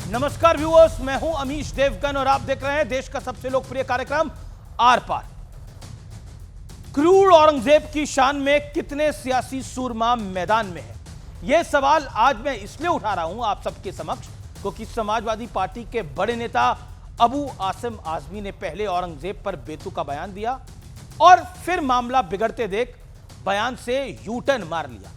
नमस्कार व्यूअर्स, मैं हूं अमीश देवगन और आप देख रहे हैं देश का सबसे लोकप्रिय कार्यक्रम आर पार। क्रूर औरंगजेब की शान में कितने सियासी सूरमा मैदान में हैं? यह सवाल आज मैं इसलिए उठा रहा हूं आप सबके समक्ष क्योंकि समाजवादी पार्टी के बड़े नेता अबू आसिम आजमी ने पहले औरंगजेब पर बेतुका बयान दिया और फिर मामला बिगड़ते देख बयान से यू टर्न मार लिया।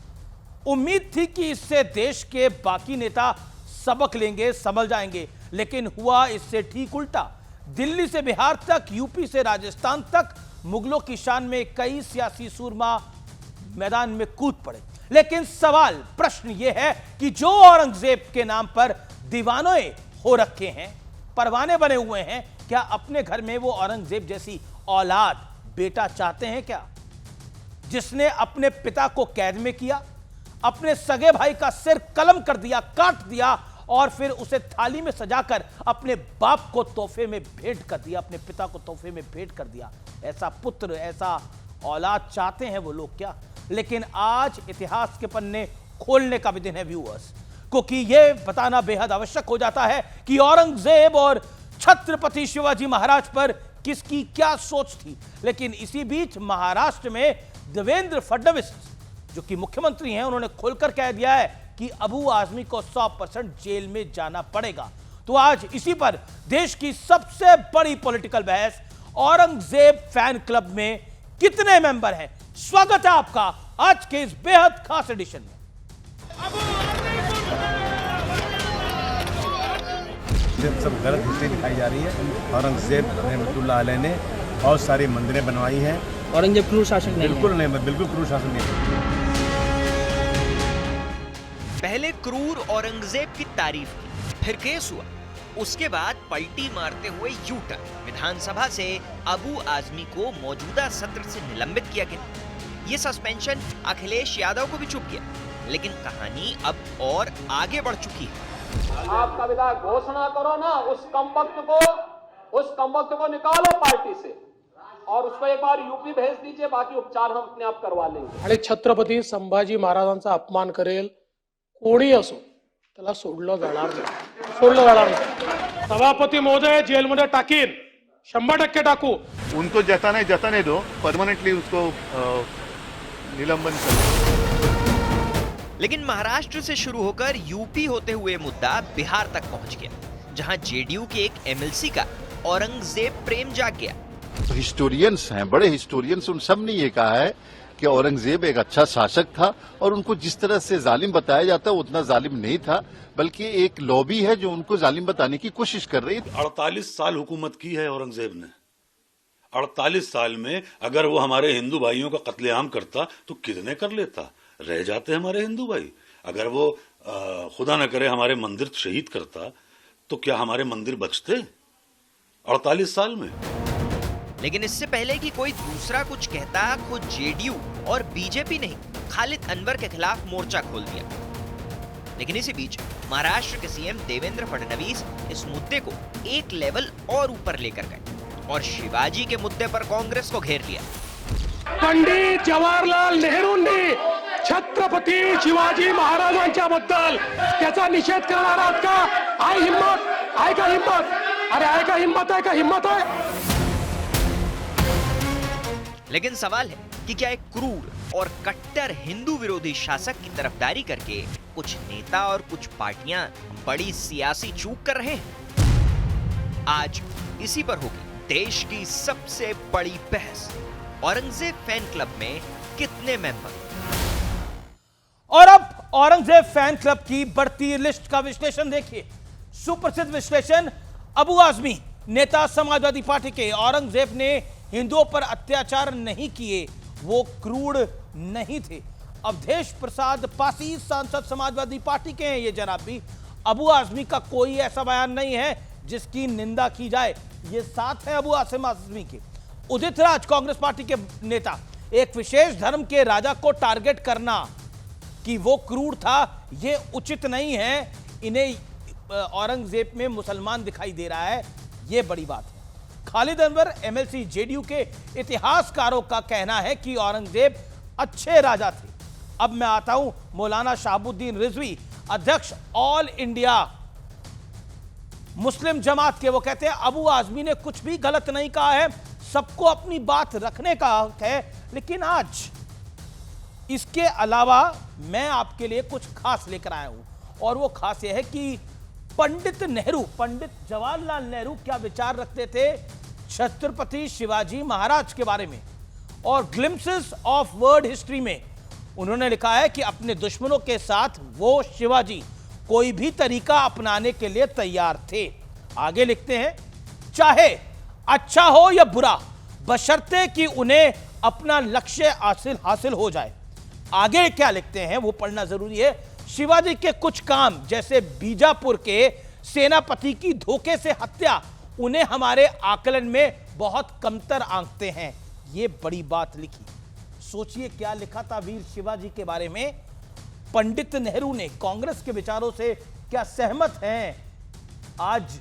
उम्मीद थी कि इससे देश के बाकी नेता सबक लेंगे, संभल जाएंगे, लेकिन हुआ इससे ठीक उल्टा। दिल्ली से बिहार तक, यूपी से राजस्थान तक मुगलों की शान में कई सियासी सूरमा मैदान में कूद पड़े। लेकिन सवाल, प्रश्न यह है कि जो औरंगजेब के नाम पर दीवाने हो रखे हैं, परवाने बने हुए हैं, क्या अपने घर में वो औरंगजेब जैसी औलाद, बेटा चाहते हैं क्या? जिसने अपने पिता को कैद में किया, अपने सगे भाई का सिर कलम कर दिया, काट दिया और फिर उसे थाली में सजाकर अपने बाप को तोहफे में भेंट कर दिया, अपने पिता को तोहफे में भेंट कर दिया। ऐसा पुत्र, ऐसा औलाद चाहते हैं वो लोग क्या? लेकिन आज इतिहास के पन्ने खोलने का भी दिन है व्यूअर्स, क्योंकि यह बताना बेहद आवश्यक हो जाता है कि औरंगजेब और छत्रपति शिवाजी महाराज पर किसकी क्या सोच थी। लेकिन इसी बीच महाराष्ट्र में देवेंद्र फडणवीस जो कि मुख्यमंत्री हैं, उन्होंने खोलकर कह दिया है कि अबू आजमी को 100% जेल में जाना पड़ेगा। तो आज इसी पर देश की सबसे बड़ी पॉलिटिकल बहस, औरंगजेब फैन क्लब में कितने मेंबर हैं? स्वागत है आपका आज के इस बेहद खास एडिशन में। सब गलत हिस्ट्री दिखाई जा रही है। औरंगजेब रहमतुल्लाह अलैह ने बहुत सारी मंदिरें बनवाई हैं। औरंगजेब क्रूर शासक नहीं, बिल्कुल नहीं, बिल्कुल क्रूर शासन नहीं। पहले क्रूर औरंगजेब की तारीफ की, फिर केस हुआ, उसके बाद पलटी मारते हुए यू टर्न। विधानसभा से अबू आजमी को मौजूदा सत्र से निलंबित किया गया। ये सस्पेंशन अखिलेश यादव को भी चुप गया, लेकिन कहानी अब और आगे बढ़ चुकी है। आपका विधायक घोषणा करो ना, उस कमबख्त को निकालो पार्टी से और उसको एक बार यूपी भेज दीजिए, बाकी उपचार हम अपने आप करवा लेंगे। आणि छत्रपती संभाजी महाराजांचा अपमान करेल कोणी असो त्याला सोडलं जाणार नाही। सभापती महोदय जेलमध्ये टाकीन, 100% टाकू। उनको जताने दो, परमानेंटली उसको निलंबन करो। लेकिन महाराष्ट्र से शुरू होकर यूपी होते हुए मुद्दा बिहार तक पहुंच गया, जहां जेडीयू के एक एमएलसी का औरंगजेब प्रेम जाग गया। हिस्टोरियंस हैं, बड़े हिस्टोरियंस, उन सब ने ये कहा है कि औरंगजेब एक अच्छा शासक था और उनको जिस तरह से जालिम बताया जाता है उतना जालिम नहीं था, बल्कि एक लॉबी है जो उनको जालिम बताने की कोशिश कर रही है। 48 साल हुकूमत की है औरंगजेब ने। 48 साल में अगर वो हमारे हिंदू भाइयों का कत्लेआम करता तो कितने कर लेता, रह जाते हमारे हिंदू भाई। अगर वो खुदा न करे हमारे मंदिर शहीद करता तो क्या हमारे मंदिर बचते 48 साल में? लेकिन इससे पहले कि कोई दूसरा कुछ कहता, खुद जेडीयू और बीजेपी ने खालिद अनवर के खिलाफ मोर्चा खोल दिया। लेकिन इसी बीच महाराष्ट्र के सीएम देवेंद्र फडणवीस इस मुद्दे को एक लेवल और ऊपर लेकर गए और शिवाजी के मुद्दे पर कांग्रेस को घेर लिया। पंडित जवाहरलाल नेहरूंनी छत्रपती शिवाजी महाराजांच्या बद्दल त्याचा निषेध करणार आहात का? आहे हिम्मत? आहे का हिम्मत? अरे आहे का हिम्मत? आहे का हिम्मत आहे? लेकिन सवाल है कि क्या एक क्रूर और कट्टर हिंदू विरोधी शासक की तरफदारी करके कुछ नेता और कुछ पार्टियां बड़ी सियासी चूक कर रहे हैं? आज इसी पर होगी देश की सबसे बड़ी बहस। औरंगजेब फैन क्लब में कितने मेंबर? और अब औरंगजेब फैन क्लब की बढ़ती लिस्ट का विश्लेषण देखिए। सुप्रसिद्ध विश्लेषण, अबू आजमी नेता समाजवादी पार्टी के, औरंगजेब ने हिंदुओं पर अत्याचार नहीं किए, वो क्रूर नहीं थे। अवधेश प्रसाद पासी सांसद समाजवादी पार्टी के हैं ये जनाब भी। अबू आजमी का कोई ऐसा बयान नहीं है जिसकी निंदा की जाए। ये साथ है अबू आसिम आजमी के। उदित राज कांग्रेस पार्टी के नेता, एक विशेष धर्म के राजा को टारगेट करना कि वो क्रूर था, ये उचित नहीं है। इन्हें औरंगजेब में मुसलमान दिखाई दे रहा है, ये बड़ी बात है। खालिद अनवर एमएलसी जेडीयू के इतिहासकारों का कहना है कि औरंगजेब अच्छे राजा थे। अब मैं आता हूं मौलाना शहाबुद्दीन रिजवी, अध्यक्ष ऑल इंडिया मुस्लिम जमात के। वो कहते हैं अबू आजमी ने कुछ भी गलत नहीं कहा है, सबको अपनी बात रखने का हक है। लेकिन आज इसके अलावा मैं आपके लिए कुछ खास लेकर आया हूं, और वो खास यह है कि पंडित जवाहरलाल नेहरू क्या विचार रखते थे छत्रपति शिवाजी महाराज के बारे में। और ग्लिम्पसेस ऑफ वर्ल्ड हिस्ट्री में उन्होंने लिखा है कि अपने दुश्मनों के साथ वो शिवाजी कोई भी तरीका अपनाने के लिए तैयार थे। आगे लिखते हैं, चाहे अच्छा हो या बुरा, बशर्ते कि उन्हें अपना लक्ष्य हासिल हो जाए। आगे क्या लिखते हैं वो पढ़ना जरूरी है। शिवाजी के कुछ काम, जैसे बीजापुर के सेनापति की धोखे से हत्या, उन्हें हमारे आकलन में बहुत कमतर आंकते हैं। ये बड़ी बात लिखी। सोचिए क्या लिखा था वीर शिवाजी के बारे में पंडित नेहरू ने। कांग्रेस के विचारों से क्या सहमत हैं आज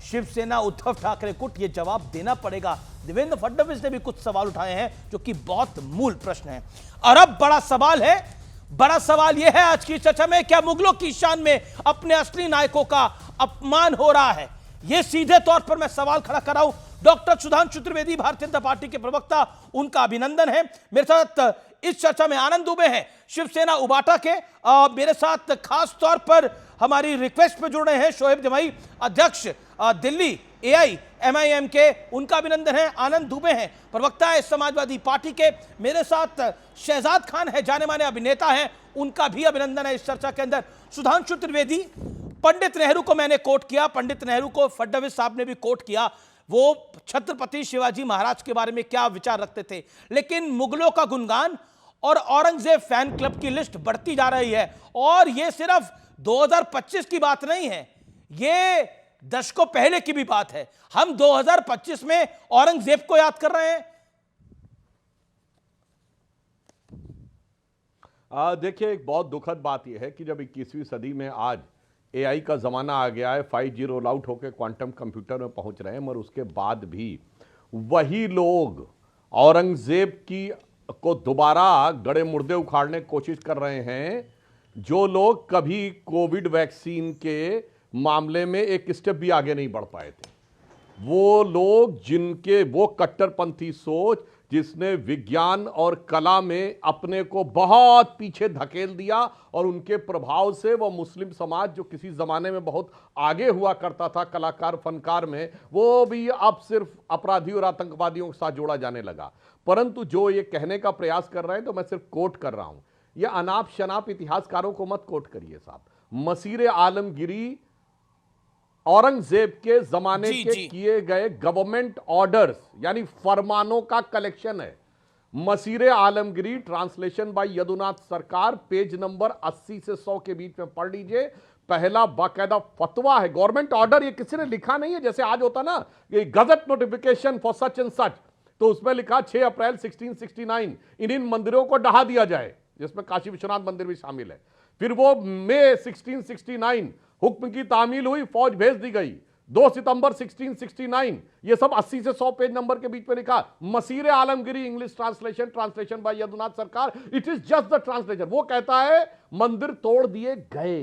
शिवसेना उद्धव ठाकरे को? यह जवाब देना पड़ेगा। देवेंद्र फडणवीस ने भी कुछ सवाल उठाए हैं जो कि बहुत मूल प्रश्न है। और अब बड़ा सवाल है, बड़ा सवाल यह है आज की चर्चा में, क्या मुगलों की शान में अपने असली नायकों का अपमान हो रहा है? यह सीधे तौर पर मैं सवाल खड़ा कर रहा हूं। डॉक्टर सुधांशु त्रिवेदी, भारतीय जनता पार्टी के प्रवक्ता, उनका अभिनंदन है। मेरे साथ इस चर्चा में आनंद दुबे हैं, शिवसेना उबाटा के। मेरे साथ खास तौर पर हमारी रिक्वेस्ट पे जुड़ रहे हैं शोएब जमाई, अध्यक्ष दिल्ली AIMIM के, उनका अभिनंदन है। आनंद दुबे हैं, प्रवक्ता है समाजवादी पार्टी के। मेरे साथ शहजाद खान है, जाने माने अभिनेता हैं, उनका भी अभिनंदन है इस चर्चा के अंदर। सुधांशु त्रिवेदी, पंडित नेहरू को मैंने कोट किया, पंडित नेहरू को फडणवीस साहब ने भी कोट किया। वो छत्रपति शिवाजी महाराज के बारे में क्या विचार रखते थे, लेकिन मुगलों का गुणगान और औरंगजेब फैन क्लब की लिस्ट बढ़ती जा रही है। और यह सिर्फ 2025 की बात नहीं है, यह दशकों पहले की भी बात है। हम 2025 में औरंगजेब को याद कर रहे हैं। देखिए, एक बहुत दुखद बात यह है कि जब 21वीं सदी में आज AI का ज़माना आ गया है, 5G रोल आउट होकर क्वांटम कंप्यूटर में पहुंच रहे हैं, मगर उसके बाद भी वही लोग औरंगजेब को दोबारा गड़े मुर्दे उखाड़ने की कोशिश कर रहे हैं, जो लोग कभी कोविड वैक्सीन के मामले में एक स्टेप भी आगे नहीं बढ़ पाए थे। वो लोग जिनके वो कट्टरपंथी सोच, जिसने विज्ञान और कला में अपने को बहुत पीछे धकेल दिया, और उनके प्रभाव से वो मुस्लिम समाज जो किसी ज़माने में बहुत आगे हुआ करता था कलाकार फनकार में, वो भी अब सिर्फ अपराधी और आतंकवादियों के साथ जोड़ा जाने लगा। परंतु जो ये कहने का प्रयास कर रहे हैं, तो मैं सिर्फ कोट कर रहा हूं, ये अनाप शनाप इतिहासकारों को मत कोट करिए साहब। मसीरे आलमगिरी औरंगजेब के जमाने के किए गए गवर्नमेंट ऑर्डर्स यानी फरमानों का कलेक्शन है। मसीरे आलमगिरी, ट्रांसलेशन बाय यदुनाथ सरकार, पेज नंबर 80 से 100 के बीच में पढ़ लीजिए। पहला बाकायदा फतवा है, गवर्नमेंट ऑर्डर, ये किसी ने लिखा नहीं है जैसे आज होता ना, ये gazette notification for such and such, तो उसमें लिखा 6 अप्रैल 1669 इन मंदिरों को ढहा दिया जाए, जिसमें काशी विश्वनाथ मंदिर भी शामिल है। फिर वो मई 1669 हुक्म की तामील हुई, फौज भेज दी गई। 2 सितंबर 1669, ये सब 80 से 100 पेज नंबर के बीच में लिखा। Maasire Alamgiri, English translation by Yadunath Sarkar, it is just the translation. वो कहता है मंदिर तोड़ दिए गए।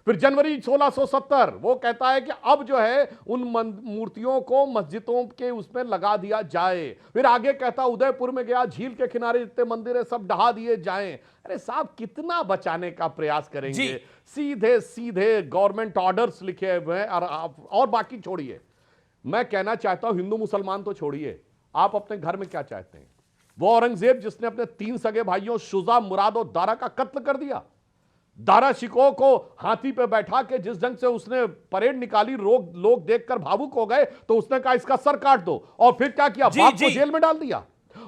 फिर जनवरी 1670 वो कहता है कि अब जो है उन मूर्तियों को मस्जिदों के उसमें लगा दिया जाए। फिर आगे कहता उदयपुर में गया, झील के किनारे जितने मंदिर है सब ढहा दिए जाएं। अरे साहब, कितना बचाने का प्रयास करेंगे? सीधे सीधे गवर्नमेंट ऑर्डर्स लिखे हुए हैं। और बाकी छोड़िए, मैं कहना चाहता हूं हिंदू मुसलमान तो छोड़िए, आप अपने घर में क्या चाहते हैं? वो औरंगजेब जिसने अपने 3 सगे भाइयों शुजा, मुराद और दारा का कत्ल कर दिया। दारा शिकोह को हाथी पे बैठा के जिस ढंग से उसने परेड निकाली, लोग देखकर भावुक हो गए, तो उसने कहा इसका सर काट दो। और फिर क्या किया? बाप को जेल में डाल दिया,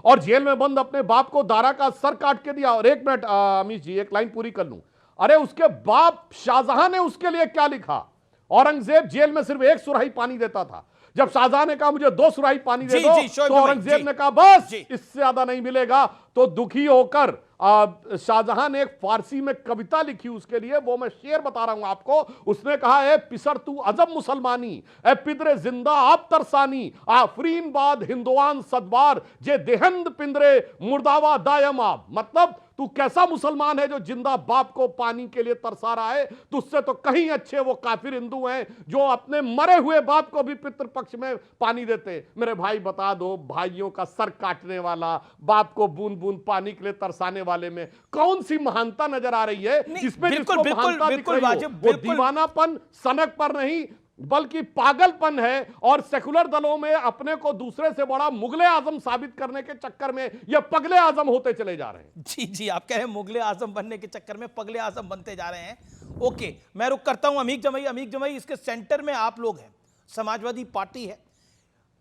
और जेल में बंद अपने बाप को दारा का सर काट के दिया। और एक मिनट अमीश जी, एक लाइन पूरी कर लूं। अरे उसके बाप शाहजहां ने उसके लिए क्या लिखा? औरंगजेब जेल में सिर्फ 1 सुराही पानी देता था। जब शाहजहां ने कहा मुझे 2 सुराही पानी दे दो, तो औरंगजेब ने कहा बस इससे ज्यादा नहीं मिलेगा। तो दुखी होकर शाहजहां ने एक फारसी में कविता लिखी उसके लिए, वो मैं शेर बता रहा हूं आपको। उसने कहा, ए पिसर तू अजब मुसलमानी, ए पिदरे जिंदा आप तरसानी, आफरीन बाद हिंदुआन सदवार, जे देहंद पिंदरे मुर्दावा दायम आप। मतलब तू कैसा मुसलमान है जो जिंदा बाप को पानी के लिए तरसा रहा है? तुझसे तो कहीं अच्छे वो काफिर हिंदू हैं जो अपने मरे हुए बाप को भी पितृपक्ष में पानी देते। मेरे भाई बता दो, भाइयों का सर काटने वाला, बाप को बूंद बूंद पानी के लिए तरसाने वाले में कौन सी महानता नजर आ रही है? इसमें जिसको महानता दिख रही हो, वो दीवानापन सनक पर नहीं बल्कि पागलपन है। और सेकुलर दलों में अपने को दूसरे से बड़ा मुगले आजम साबित करने के चक्कर में ये पगले आजम होते चले जा रहे हैं। जी जी, आप कह रहे हैं मुगले आजम बनने के चक्कर में पगले आजम बनते जा रहे हैं। ओके, मैं रुक करता हूं अमीक जमाई। अमीक जमाई, इसके सेंटर में आप लोग हैं, समाजवादी पार्टी है,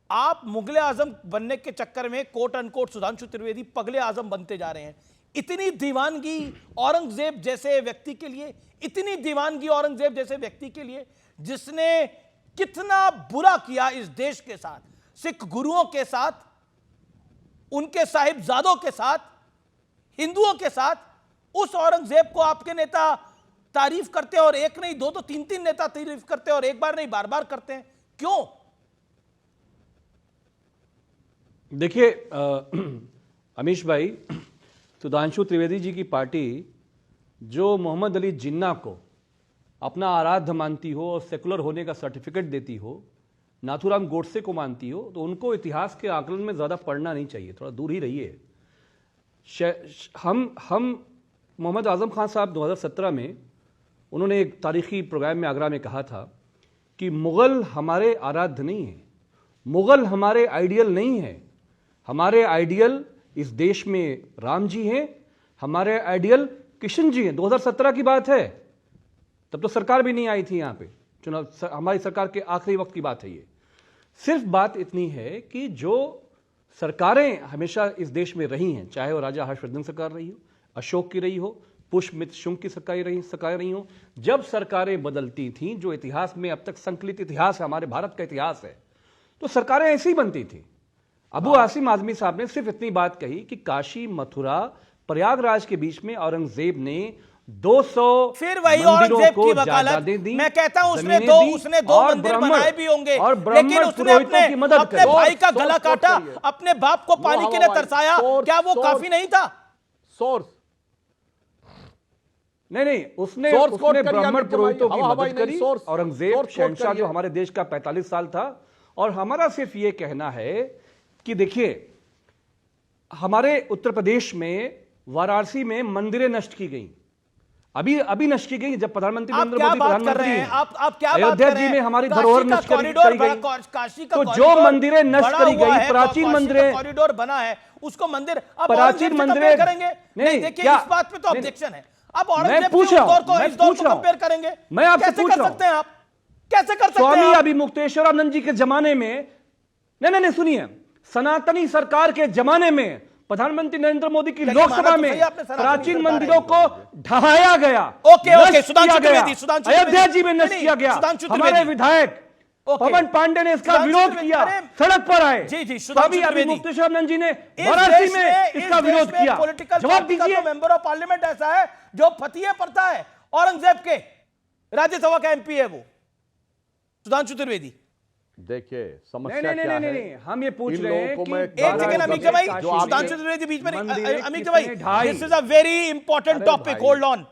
आप मुगले आजम बनने के चक्कर में कोट अनकोट सुधांशु त्रिवेदी पगले आजम बनते जा रहे हैं। इतनी दीवानगी औरंगजेब जैसे व्यक्ति के लिए, इतनी दीवानगी औरंगजेब जैसे व्यक्ति के लिए जिसने कितना बुरा किया इस देश के साथ, सिख गुरुओं के साथ, उनके साहिबजादों के साथ, हिंदुओं के साथ, उस औरंगजेब को आपके नेता तारीफ करते हैं और एक नहीं दो तो तीन तीन नेता तारीफ करते हैं और एक बार नहीं बार बार करते हैं, क्यों? देखिए अमीश भाई, सुधांशु त्रिवेदी जी की पार्टी जो मोहम्मद अली जिन्ना को अपना आराध्य मानती हो और सेकुलर होने का सर्टिफिकेट देती हो, नाथूराम गोडसे को मानती हो, तो उनको इतिहास के आकलन में ज़्यादा पढ़ना नहीं चाहिए, थोड़ा दूर ही रहिए। हम मोहम्मद आज़म खान साहब 2017 में उन्होंने एक तारीखी प्रोग्राम में आगरा में कहा था कि मुग़ल हमारे आराध्य नहीं हैं, मुग़ल हमारे आइडियल नहीं है, हमारे आइडियल इस देश में राम जी हैं, हमारे आइडियल किशन जी हैं। 2017 की बात है, तब तो सरकार भी नहीं आई थी यहाँ पे, चुनाव हमारी सरकार के आखिरी वक्त की बात है ये। सिर्फ बात इतनी है कि जो सरकारें हमेशा इस देश में रही हैं, चाहे वो राजा हर्षवर्धन सरकार रही हो, अशोक की रही हो, पुष्पमित्र शुंग की सरकार रही हो, जब सरकारें बदलती थीं, जो इतिहास में अब तक संकलित इतिहास है, हमारे भारत का इतिहास है, तो सरकारें ऐसी ही बनती थी। अबू आसिम आजमी साहब ने सिर्फ इतनी बात कही कि काशी, मथुरा, प्रयागराज के बीच में औरंगजेब ने 200 फिर वही औरंगजेब की वकालत। मैं कहता हूं उसने दो मंदिर बनाए भी होंगे, लेकिन उसने अपने भाई का गला काटा, अपने बाप को पानी के लिए तरसाया, क्या वो काफी नहीं था? सोर्स नहीं, उसने ब्राह्मण पुरोहितों की मदद करी। औरंगजेब शहंशाह जो हमारे देश का 45 साल था। और हमारा सिर्फ ये कहना है कि देखिए, हमारे उत्तर प्रदेश में वाराणसी में मंदिरें नष्ट की गई, अभी नष्ट की गई जब प्रधानमंत्री नरेंद्र मोदी प्रधानमंत्री हैं। आप क्या अयोध्या जी में हमारी धरोहर नष्ट करी गई, काशी का तो जो मंदिरें नष्ट करी गई, प्राचीन मंदिरें, कॉरिडोर बना है, उसको मंदिर प्राचीन मंदिरें करेंगे? नहीं, देखिए इस बात पे तो ऑब्जेक्शन है। अब मैं पूछ रहा हूं, कंपेयर करेंगे, मैं आपसे पूछ रहा सकते हैं आप कैसे कर सकते हैं? स्वामी अभिमुक्तेश्वरानंद जी के जमाने में, नहीं सुनिए, सनातनी सरकार के जमाने में प्रधानमंत्री नरेंद्र मोदी की लोकसभा में प्राचीन मंदिरों को ढहाया गया। ओके, सुधांशु त्रिवेदी, अयोध्या जी में नष्ट किया गया। हमारे विधायक पवन पांडे ने इसका विरोध किया, सड़क पर आए। जी, स्वामी अभिमुक्तेश्वरानंद जी ने वाराणसी में इसका विरोध किया। जवाब दीजिए। मेंबर ऑफ पार्लियामेंट ऐसा है जो फतिये पड़ता है, औरंगजेब के राज्यसभा का एमपी है वो, सुधांशु त्रिवेदी। देखिए समस्या क्या है, हम ये पूछ रहे हैं कि एक सेकंड अमीक जमाई, सुधांशु त्रिवेदी बीच में, अमीक जमाई, this is a very important topic, hold on,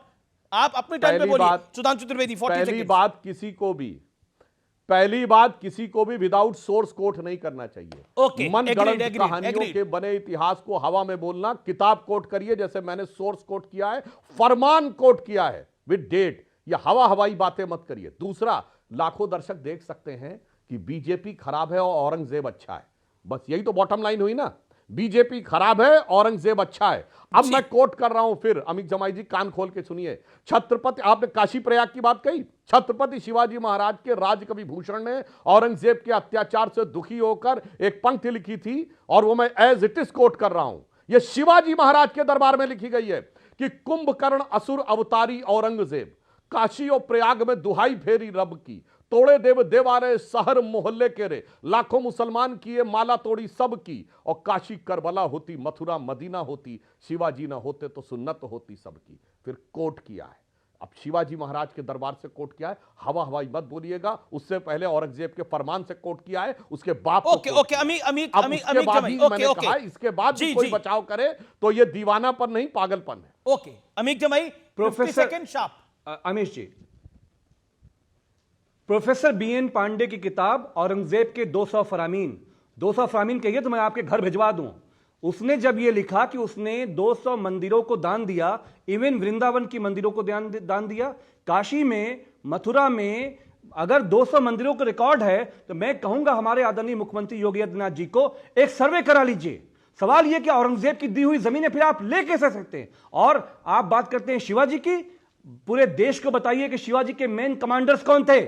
आप अपनी टाइम पे बोलिए। सुधांशु त्रिवेदी 40 सेकंड। पहली बात किसी को भी विदाउट सोर्स कोट नहीं करना चाहिए। मनगढ़ंत कहानियों के बने इतिहास को हवा में बोलना, किताब कोट करिए जैसे मैंने सोर्स कोट किया है, फरमान कोट किया है विद डेट, या हवाई बातें मत करिए। दूसरा, लाखों दर्शक देख सकते हैं कि बीजेपी खराब है और औरंगजेब अच्छा है, बस यही तो बॉटम लाइन हुई ना। बीजेपी खराब है, औरंगजेब अच्छा है। अब मैं कोट कर रहा हूं फिर, अमित जमाई जी कान खोल के सुनिए। छत्रपति, आपने काशी प्रयाग की बात कही, छत्रपति शिवाजी महाराज के राजकवि भूषण ने औरंगजेब के अत्याचार से दुखी होकर एक पंक्ति लिखी थी, और वो मैं एज इट इज कोट कर रहा हूं। यह शिवाजी महाराज के दरबार में लिखी गई है कि कुंभकर्ण असुर अवतारी औरंगजेब, काशी और प्रयाग में दुहाई फेरी रब की, तोड़े देव देवारे शहर मोहल्ले के रे, लाखों मुसलमान किए माला तोड़ी सब की, और काशी करबला होती, मथुरा मदीना होती, शिवाजी ना होते तो सुन्नत होती सबकी। फिर कोट किया है, अब शिवाजी महाराज के दरबार से कोट किया है, हवा हवाई मत बोलिएगा, उससे पहले औरंगजेब के फरमान से कोट किया है, उसके बाप को ओके ओके अमीक अब उसके बाद ही मैंने कहा इसके बाद भी कोई बचाव करे तो ये दीवानापन नहीं पागलपन है। ओके अमीक जमाई, प्रोफेसर सेकंड शार्प। अमीश जी, प्रोफेसर बीएन पांडे की किताब औरंगजेब के 200 फरामीन कहिए तो मैं आपके घर भिजवा दूं। उसने जब यह लिखा कि उसने 200 मंदिरों को दान दिया, इवन वृंदावन की मंदिरों को दान दिया, काशी में, मथुरा में अगर 200 मंदिरों का रिकॉर्ड है तो मैं कहूंगा हमारे आदरणीय मुख्यमंत्री योगी आदित्यनाथ जी को एक सर्वे करा लीजिए। सवाल यह कि औरंगजेब की दी हुई जमीनें फिर आप ले कैसे सकते हैं? और आप बात करते हैं शिवाजी की, पूरे देश को बताइए कि शिवाजी के मेन कमांडर्स कौन थे।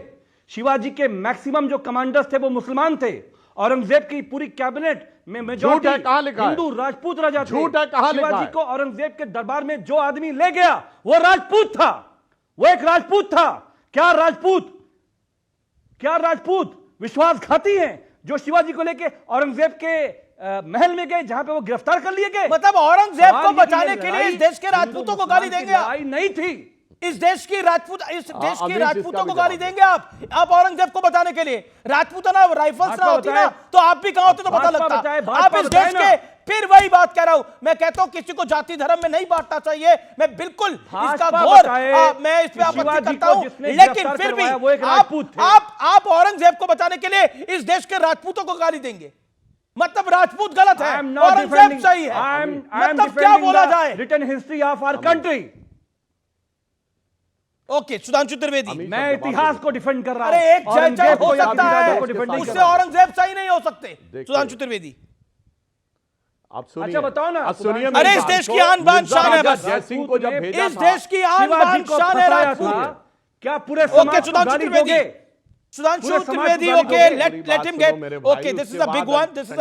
शिवाजी के मैक्सिमम जो कमांडर्स थे वो मुसलमान थे। औरंगजेब की पूरी कैबिनेट में मेजॉरिटी हिंदू राजपूत राजा थे। झूठ है, कहां लिखा है? शिवाजी को औरंगजेब के दरबार में जो आदमी ले गया वो राजपूत था, वो एक राजपूत था। क्या राजपूत विश्वासघाती हैं जो शिवाजी को लेके औरंगजेब के महल में गए जहां पे वो गिरफ्तार कर लिए गए? मतलब औरंगजेब को बचाने के लिए इस देश के राजपूतों को गाली देंगे आप? नहीं थी। इस देश की राजपूतों को गाली देंगे आप औरंगजेब को बचाने के लिए? राजपूत ना राइफल्स ना होती ना तो आप भी कहां होते तो पता लगता। आप इस देश के, फिर वही बात कह रहा हूं मैं, कहता हूं किसी को जाति धर्म में नहीं बांटना चाहिए। मैं बिल्कुल इसका घोर मैं इस पे आपत्ति करता हूं, लेकिन फिर भी आप औरंगजेब को बचाने के लिए इस देश के राजपूतों को गाली देंगे? मतलब राजपूत गलत है, औरंगजेब सही है, मतलब क्या बोला जाए? Written history of our country. Okay Sudhanshu Trivedi, मैं इतिहास को डिफेंड कर रहा हूं। अरे एक चर्चा हो सकता है, उससे औरंगजेब सही नहीं हो सकते। सुधांशु त्रिवेदी आप सुनिए। अच्छा बताओ ना, आप सुनिए। अरे इस देश की आन बान शान है, बस जयसिंह को जब भेजा इस देश की आन बान शान है राजपूत। क्या पूरे समाज को गाली दोगे? Sudhanshu Trivedi, okay let him get, okay this is a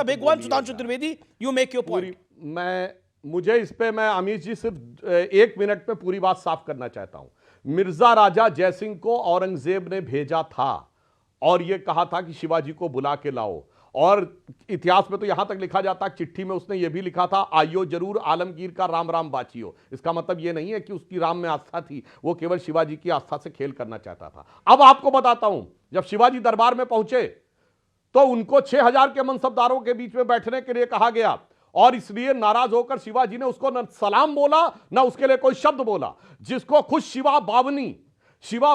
big one, Sudhanshu Trivedi you make your point. मुझे इस पे मैं अमीश जी सिर्फ 1 मिनट में पूरी बात साफ करना चाहता हूं। मिर्जा राजा जयसिंह को औरंगजेब ने भेजा था और यह कहा था कि शिवाजी को बुला के लाओ, और इतिहास में तो यहां तक लिखा जाता है, चिट्ठी में उसने यह भी लिखा था, आइयो जरूर आलमगीर का राम राम बाचियो। इसका मतलब यह नहीं है कि उसकी राम में आस्था थी, वो केवल शिवाजी की आस्था से खेल करना चाहता था। अब आपको बताता हूं, जब शिवाजी दरबार में पहुंचे तो उनको 6000 के मनसबदारों के बीच में बैठने के लिए कहा गया, और इसलिए नाराज होकर शिवाजी ने उसको न सलाम बोला न उसके लिए कोई शब्द बोला। जिसको खुद शिवा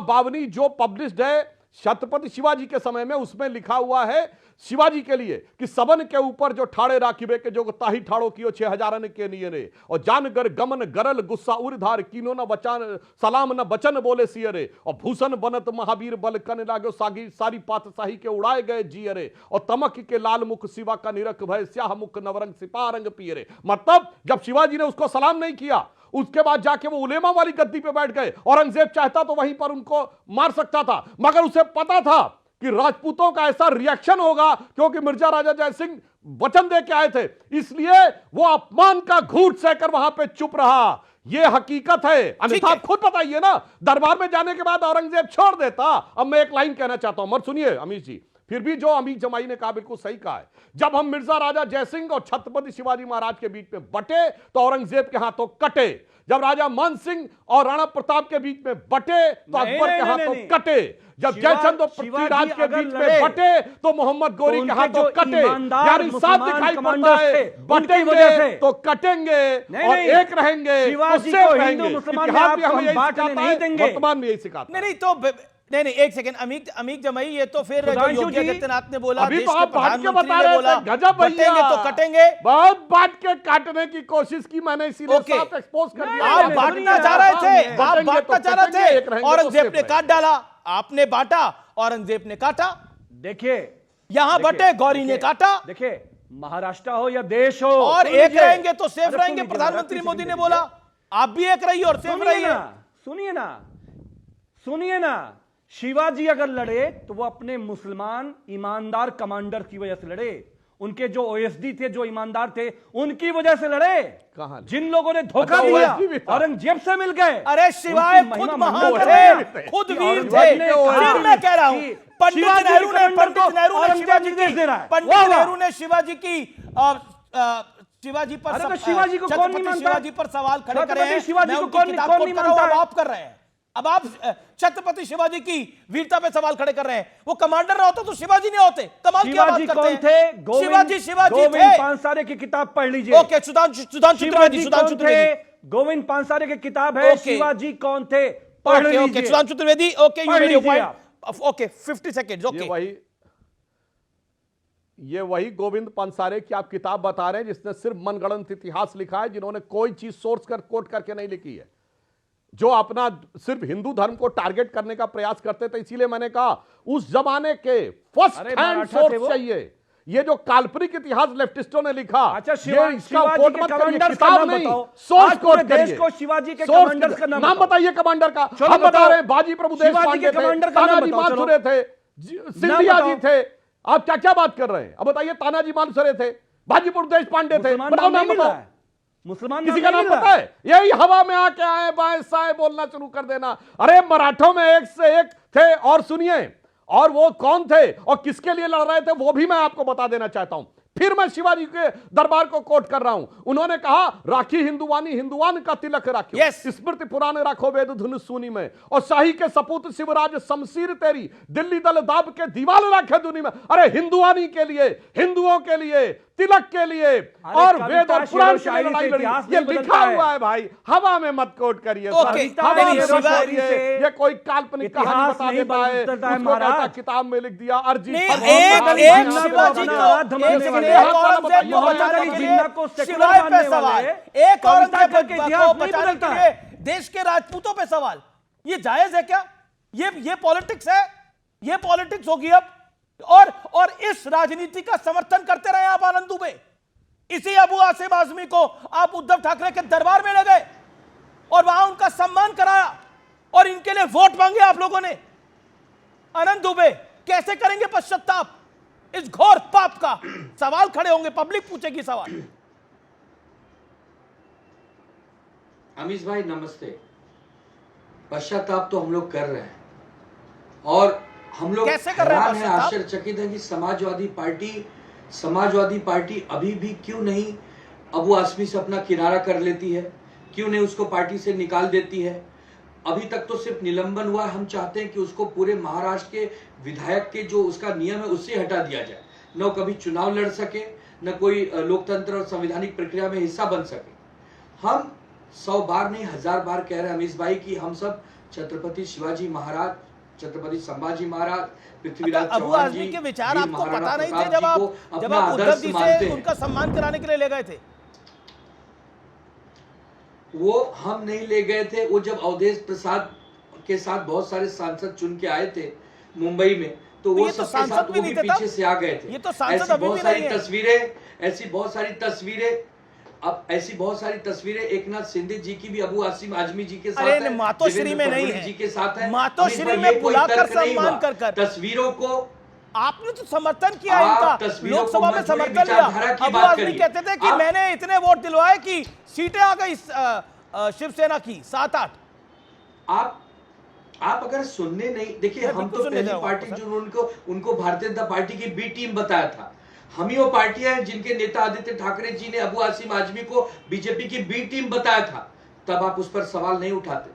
बावनी जो पब्लिश्ड है छत्रपति शिवाजी के समय में, उसमें लिखा हुआ है शिवाजी के लिए कि सबन के ऊपर जो ठाड़े राखिबे के जो ताही ठाड़ो कियो 6000 के लिए रे, और जानगर गमन गरल गुस्सा उर्धार कीनो न बचान सलाम न बचन बोले सियरे, और भूषण बनत महावीर बल कन लागो सागी सारी पातशाही के उड़ाए गए जियरे, और तमक के लाल मुख शिवा का निरख भय स्याह मुख नवरंग सिपा रंग पियरे। मतलब जब शिवाजी ने उसको सलाम नहीं किया, उसके बाद जाके वो उलेमा वाली गद्दी पे बैठ गए। औरंगजेब चाहता तो वहीं पर उनको मार सकता था, मगर उसे पता था कि राजपूतों का ऐसा रिएक्शन होगा, क्योंकि मिर्जा राजा जयसिंह वचन दे के आए थे, इसलिए वो अपमान का घूंट सहकर वहां पे चुप रहा। ये हकीकत है, अन्यथा आप खुद बताइए ना, दरबार में जाने के बाद औरंगजेब छोड़ देता। अब मैं एक लाइन कहना चाहता हूं, मत सुनिए अमीश जी, फिर भी जो अमीर जमाई ने कहा बिल्कुल सही कहा है। जब हम मिर्जा राजा जयसिंह और छत्रपति शिवाजी महाराज के बीच में बटे तो औरंगजेब के हाथों कटे। जब राजा मान सिंह और राणा प्रताप के बीच में बटे तो अकबर के हाथों कटे। जब जयचंद और पृथ्वीराज के बीच में बटे तो मोहम्मद गोरी के हाथों कटे। यानी साफ दिखाई पड़ता है, बटेंगे तो कटेंगे और एक रहेंगे तो सेफ रहेंगे। इतिहास में हमें यही सिखाता है, वर्तमान में यही सिखाता है। नहीं तो नहीं एक सेकंड, अमीक जमाई, ये तो फिर जो योगी आदित्यनाथ ने बोला, अभी देश तो के आप बांट के बता रहे बोला, थे, गजब बटेंगे तो कटेंगे। बहुत बांट के काटने की कोशिश की मैंने, इसीलिए साफ एक्सपोज कर दिया। आप बांटना चाह रहे थे, आप बांटना चाह रहे थे, औरंगजेब ने काट डाला, आपने बांटा, औरंगजेब ने काटा। देखिए यहां बटे, गौरी ने काटा। देखिए महाराष्ट्र हो या देश हो, और एक रहेंगे तो सेफ रहेंगे, प्रधानमंत्री मोदी ने बोला। आप भी एक रहिए और सेफ रहिए। सुनिए ना, शिवाजी अगर लड़े तो वो अपने मुसलमान ईमानदार कमांडर की वजह से लड़े। उनके जो ओएसडी थे, जो ईमानदार थे, उनकी वजह से लड़े। जिन लोगों ने धोखा दिया औरंगजेब से मिल गए। अरे शिवाय खुद महान थे, खुद वीर थे। फिर मैं कह रहा हूं, पंडित नेहरू ने शिवाजी की शिवाजी पर शिवाजी को कौन नहीं मानता? शिवाजी पर सवाल खड़े करे हैं। शिवाजी को कौन नहीं मानता? आप कर रहे हैं, अब आप छत्रपति शिवाजी की वीरता पे सवाल खड़े कर रहे हैं। वो कमांडर ना होता तो शिवाजी नहीं होते। कमाल की बात शिवाजी करते कौन हैं। थे? शिवाजी थे। गोविंद पानसारे की किताब पढ़ लीजिए। ओके, सुधांशु त्रिवेदी, सुधांशु त्रिवेदी। गोविंद पानसारे की किताब है, शिवाजी कौन थे, पढ़ लीजिए। Okay, Sudhanshu Trivedi, okay, you video point, okay, 50 seconds, okay. ये वही गोविंद पानसारे की आप किताब बता रहे हैं जिसने सिर्फ मनगढ़ंत इतिहास लिखा है, जिन्होंने कोई चीज सोर्स कर कोट करके नहीं लिखी है, जो अपना सिर्फ हिंदू धर्म को टारगेट करने का प्रयास करते थे। इसीलिए मैंने कहा उस जमाने के फर्स्ट हैंड सोर्स चाहिए। ये जो काल्पनिक इतिहास लेफ्टिस्टों ने लिखा, अच्छा, ये इसका कोट मत करिए, का किताब नाम नहीं, बताओ। सोर्स कोट देश करिए। को शिवाजी के कमांडर्स का नाम बताइए कमांडर का। चलो हम बता बताओ। रहे हैं बाजी प्रभु देशपांडे थे, तानाजी मालुसरे थे, सिंधिया जी थे। आप क्या क्या बात कर रहे हैं? अब बताइए, तानाजी मालुसरे थे, बाजी प्रभु देशपांडे थे, बताओ नाम बताओ। मुसलमान किसी का नाम पता है? यही हवा में आके आए बाएं साए बोलना शुरू कर देना। अरे मराठों में एक से एक थे, और सुनिए, और वो कौन थे और किसके लिए लड़ रहे थे वो भी मैं आपको बता देना चाहता हूं। फिर मैं शिवाजी के दरबार को कोट कर रहा हूं। उन्होंने कहा, राखी हिंदुवानी हिंदुवान का तिलक राखी, स्मृति पुराने राखो वेद धुन सुनी में, और शाही के सपूत शिवराज शमशीर तेरी, दिल्ली दल दाब के दीवाल राखे दुनी में। अरे हिंदुवानी के लिए, हिंदुओं के लिए, तिलक के लिए, और वेद और पुराण की लड़ाई लड़ी। ये लिखा हुआ है भाई, हवा में मत कोट करिए। ये कोई काल्पनिक कहानी बता देता है, उसको कहता किताब में लिख दिया अर्जी। देश के राजपूतों पे सवाल, ये जायज है क्या? ये पॉलिटिक्स है, ये पॉलिटिक्स होगी अब। और इस राजनीति का समर्थन करते रहे आप आनंद दुबे। इसी अबू आसिम आजमी को आप उद्धव ठाकरे के दरबार में ले गए और वहां उनका सम्मान कराया और इनके लिए वोट मांगे आप लोगों ने। आनंद दुबे कैसे करेंगे पश्चाताप इस घोर पाप का? सवाल खड़े होंगे, पब्लिक पूछेगी सवाल। अमीश भाई नमस्ते। पश्चाताप तो हम लोग कर रहे हैं, और हम लोग कैसे कर रहे हैं? आश्चर्यचकित है कि समाजवादी पार्टी अभी भी क्यों नहीं अबू आसमी से अपना किनारा कर लेती है, क्यों नहीं उसको पार्टी से निकाल देती है। अभी तक तो सिर्फ निलंबन हुआ है। हम चाहते हैं कि उसको पूरे महाराष्ट्र के विधायक के जो उसका नियम है उससे हटा दिया जाए, न वो कभी चुनाव लड़ सके, न कोई लोकतंत्र और संवैधानिक प्रक्रिया में हिस्सा बन सके। हम 100 बार नहीं 1000 बार कह रहे हैं अमीश भाई कि हम सब छत्रपति शिवाजी महाराज, छत्रपति संभाजी महाराज, पृथ्वीराज चौहान जी के विचार आपको पता नहीं थे जब आप उद्धव जी से उनका सम्मान कराने के लिए ले गए थे? वो हम नहीं ले गए थे। वो जब अवधेश प्रसाद के साथ बहुत सारे सांसद चुन के आए थे मुंबई में, तो वो सबके साथ वो भी पीछे से आ गए थे। ये तो सांसद अभी भी नहीं है। ऐसी बहुत सारी तस्वीरें एकनाथ शिंदे जी की भी अबू आसिम आजमी जी के साथ है, मातोश्री में नहीं है, जी के साथ है, मातोश्री में बुलाकर सम्मान कर तस्वीरों को आपने तो समर्थन किया इनका, लोकसभा में समर्थन लिया। अबू आजमी कहते थे कि मैंने इतने वोट दिलवाए कि सीटें आ गई शिवसेना की 7-8। आप अगर सुनने नहीं, देखिए हम तो पहली पार्टी जो उनको भारतीय जनता पार्टी की बी टीम बताया था। हम ही वो पार्टियां हैं जिनके नेता आदित्य ठाकरे जी ने अबू आसिम आजमी को बीजेपी की बी टीम बताया था, तब आप उस पर सवाल नहीं उठाते।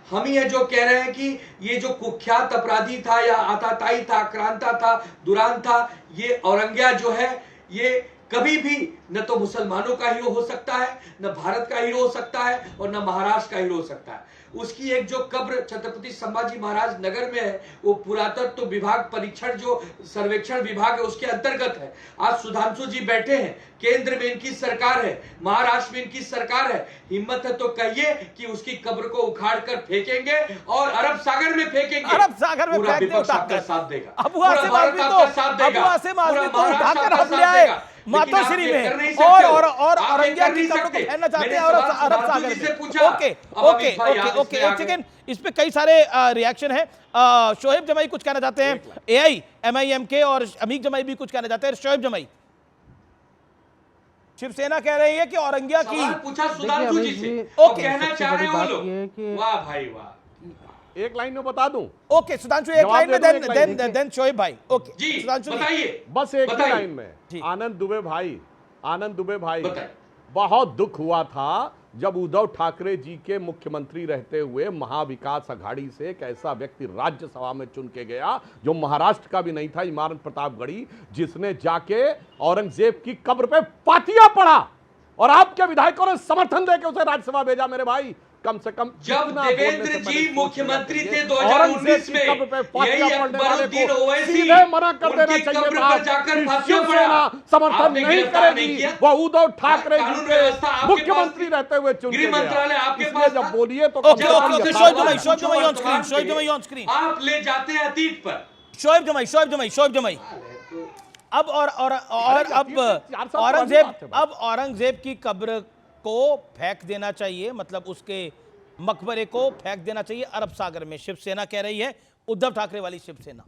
हम ही है जो कह रहे हैं कि ये जो कुख्यात अपराधी था या आताताई था, आक्रांता था, दुरान था, ये औरंगिया जो है ये कभी भी न तो मुसलमानों का हीरो हो सकता है, न भारत का हीरो हो सकता है, और न महाराष्ट्र का हीरो हो सकता है। उसकी एक जो कब्र छत्रपति संभाजी महाराज नगर में है, वो पुरातत्व विभाग परीक्षण जो सर्वेक्षण विभाग है उसके अंतर्गत है। आज सुधांशु जी बैठे हैं, केंद्र में इनकी सरकार है, महाराष्ट्र में इनकी सरकार है। हिम्मत है तो कहिए कि उसकी कब्र को उखाड़ कर फेंकेंगे और अरब सागर में फेंकेंगे। अरब सागर में पूरा विपक्ष आपका साथ देगा, अबू आसिम आजमी को उठाकर हम ले आए मातोश्री में और औरंगिया की कब्र को फेंकना चाहते हैं अरब सागर में। ओके एक सेकंड, इस पे कई सारे रिएक्शन है। शोएब जमाई कुछ कहना चाहते हैं, एआई MIM और अमीक जमाई भी कुछ कहना चाहते हैं। शोएब जमाई, शिवसेना कह रही है कि औरंगिया की पूछा सुधांशु जी से, कहना चाह रहे हो लोग। वाह भाई वाह, एक लाइन में बता दूं। ओके सुधांशु एक लाइन में, देन शोएब भाई। ओके जी सुधांशु बताइए, बस एक लाइन में। आनंद दुबे भाई बहुत दुख हुआ था जब उद्धव ठाकरे जी के मुख्यमंत्री रहते हुए महाविकास अघाड़ी से एक ऐसा व्यक्ति राज्यसभा में चुन के गया जो महाराष्ट्र का भी नहीं था, इमरान प्रतापगढ़ी, जिसने जाके औरंगजेब की कब्र पे फातिया पढ़ा और आपके विधायकों ने समर्थन देकर उसे राज्यसभा भेजा। मेरे भाई, कम से कम जब देवेंद्र जी मुख्यमंत्री थे 2019 में, यही अकबरुद्दीन ओवैसी मना कर देना उनकी कब्र पर जाकर फांसियों पड़ा, समर्थन नहीं करेगी। वो उद्धव ठाकरे जी के मुख्यमंत्री रहते हुए चुन गृह मंत्रालय आपके इसलिए पास जब बोलिए तो आप ले जाते हैं अतीत पर। शोएब जमाई अब औरंगजेब की कब्र को फेंक देना चाहिए, मतलब उसके मकबरे को फेंक देना चाहिए अरब सागर में, शिवसेना कह रही है, उद्धव ठाकरे वाली शिवसेना।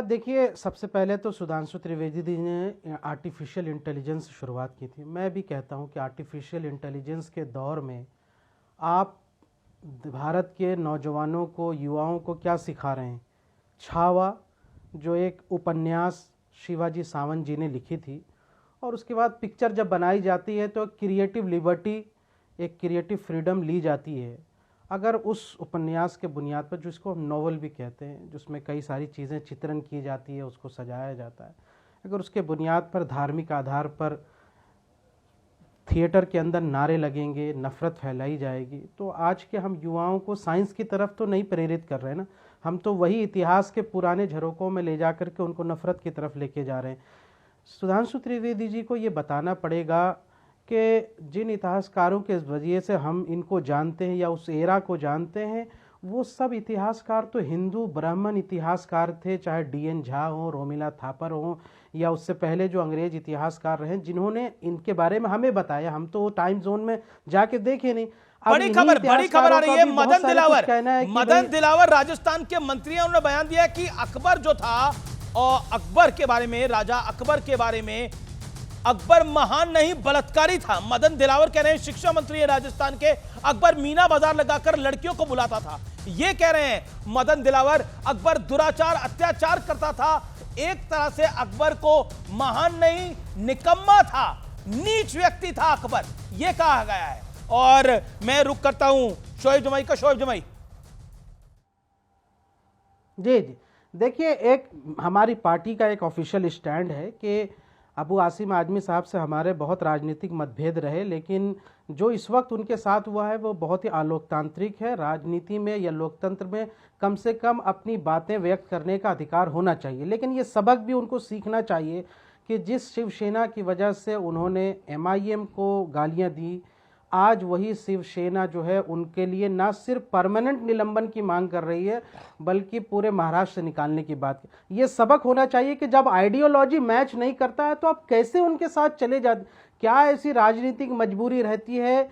देखिए, सबसे पहले तो सुधांशु त्रिवेदी जी ने आर्टिफिशियल इंटेलिजेंस से शुरुआत की थी। मैं भी कहता हूं कि आर्टिफिशियल इंटेलिजेंस के दौर में आप भारत के नौजवानों को, युवाओं को क्या सिखा रहे हैं। छावा जो एक उपन्यास शिवाजी सावंत जी ने लिखी थी, और उसके बाद पिक्चर जब बनाई जाती है तो क्रिएटिव लिबर्टी, एक क्रिएटिव फ्रीडम ली जाती है। अगर उस उपन्यास के बुनियाद पर, जिसको हम नॉवल भी कहते हैं, जिसमें कई सारी चीज़ें चित्रण की जाती है, उसको सजाया जाता है, अगर उसके बुनियाद पर धार्मिक आधार पर थिएटर के अंदर नारे लगेंगे, नफ़रत फैलाई जाएगी, तो आज के हम युवाओं को साइंस की तरफ तो नहीं प्रेरित कर रहे हैं ना, हम तो वही इतिहास के पुराने झरोकों में ले जा करके उनको नफ़रत की तरफ लेके जा रहे हैं। सुधांशु त्रिवेदी जी को ये बताना पड़ेगा कि जिन इतिहासकारों के वजह से हम इनको जानते हैं या उस एरा को जानते हैं, वो सब इतिहासकार तो हिंदू ब्राह्मण इतिहासकार थे, चाहे डी.एन. झा हो, रोमिला थापर हो, या उससे पहले जो अंग्रेज इतिहासकार रहे, जिन्होंने इनके बारे में हमें बताया। हम तो टाइम जोन में जाके देखे नहीं। बड़ी खबर आ रही है, मदन दिलावर राजस्थान के मंत्री हैं, उन्होंने बयान दिया कि अकबर जो था, और अकबर के बारे में, राजा अकबर के बारे में, अकबर महान नहीं बलात्कारी था। मदन दिलावर कह रहे हैं, शिक्षा मंत्री है राजस्थान के, अकबर मीना बाजार लगाकर लड़कियों को बुलाता था। ये कह रहे हैं मदन दिलावर, अकबर दुराचार अत्याचार करता था। एक तरह से अकबर को महान नहीं, निकम्मा था, नीच व्यक्ति था अकबर, यह कहा गया है। और मैं रुक करता हूं शोएब जमाई का। शोएब जमाई जी, देखिए, एक हमारी पार्टी का एक ऑफिशियल स्टैंड है कि अबू आसिम आजमी साहब से हमारे बहुत राजनीतिक मतभेद रहे, लेकिन जो इस वक्त उनके साथ हुआ है वो बहुत ही अलोकतांत्रिक है। राजनीति में या लोकतंत्र में कम से कम अपनी बातें व्यक्त करने का अधिकार होना चाहिए, लेकिन ये सबक भी उनको सीखना चाहिए कि जिस शिवसेना की वजह से उन्होंने MIM को गालियां दी, आज वही शिवसेना जो है उनके लिए ना सिर्फ परमानेंट निलंबन की मांग कर रही है, बल्कि पूरे महाराष्ट्र से निकालने की बात। ये सबक होना चाहिए कि जब आइडियोलॉजी मैच नहीं करता है तो आप कैसे उनके साथ चले जाते। क्या ऐसी राजनीतिक मजबूरी रहती है?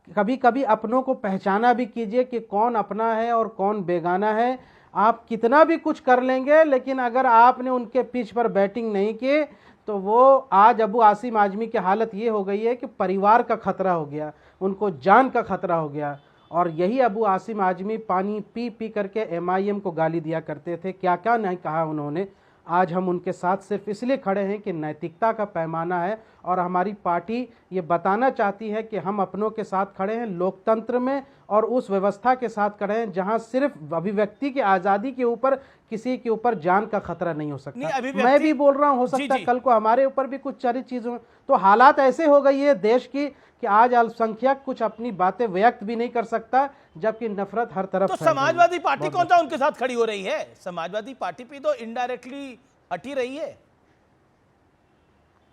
कभी कभी अपनों को पहचाना भी कीजिए कि कौन अपना है और कौन बेगाना है। आप कितना भी कुछ कर लेंगे, लेकिन अगर आपने उनके पिच पर बैटिंग नहीं की तो वो आज अबू आसिम आजमी की हालत ये हो गई है कि परिवार का खतरा हो गया, उनको जान का खतरा हो गया। और यही अबू आसिम आजमी पानी पी पी करके MIM को गाली दिया करते थे, क्या क्या नहीं कहा उन्होंने। आज हम उनके साथ सिर्फ इसलिए खड़े हैं कि नैतिकता का पैमाना है, और हमारी पार्टी ये बताना चाहती है कि हम अपनों के साथ खड़े हैं, लोकतंत्र में, और उस व्यवस्था के साथ खड़े हैं जहां सिर्फ अभिव्यक्ति की आज़ादी के ऊपर किसी के ऊपर जान का खतरा नहीं हो सकता। मैं भी बोल रहा हूं, हो सकता है कल को हमारे ऊपर भी कुछ सारी चीज़ों, तो हालात ऐसे हो गई है देश की कि आज अल्पसंख्यक कुछ अपनी बातें व्यक्त भी नहीं कर सकता, जबकि नफरत हर तरफ। तो समाजवादी पार्टी कौन सा उनके साथ खड़ी हो रही है? समाजवादी पार्टी भी तो इनडायरेक्टली हटी रही है।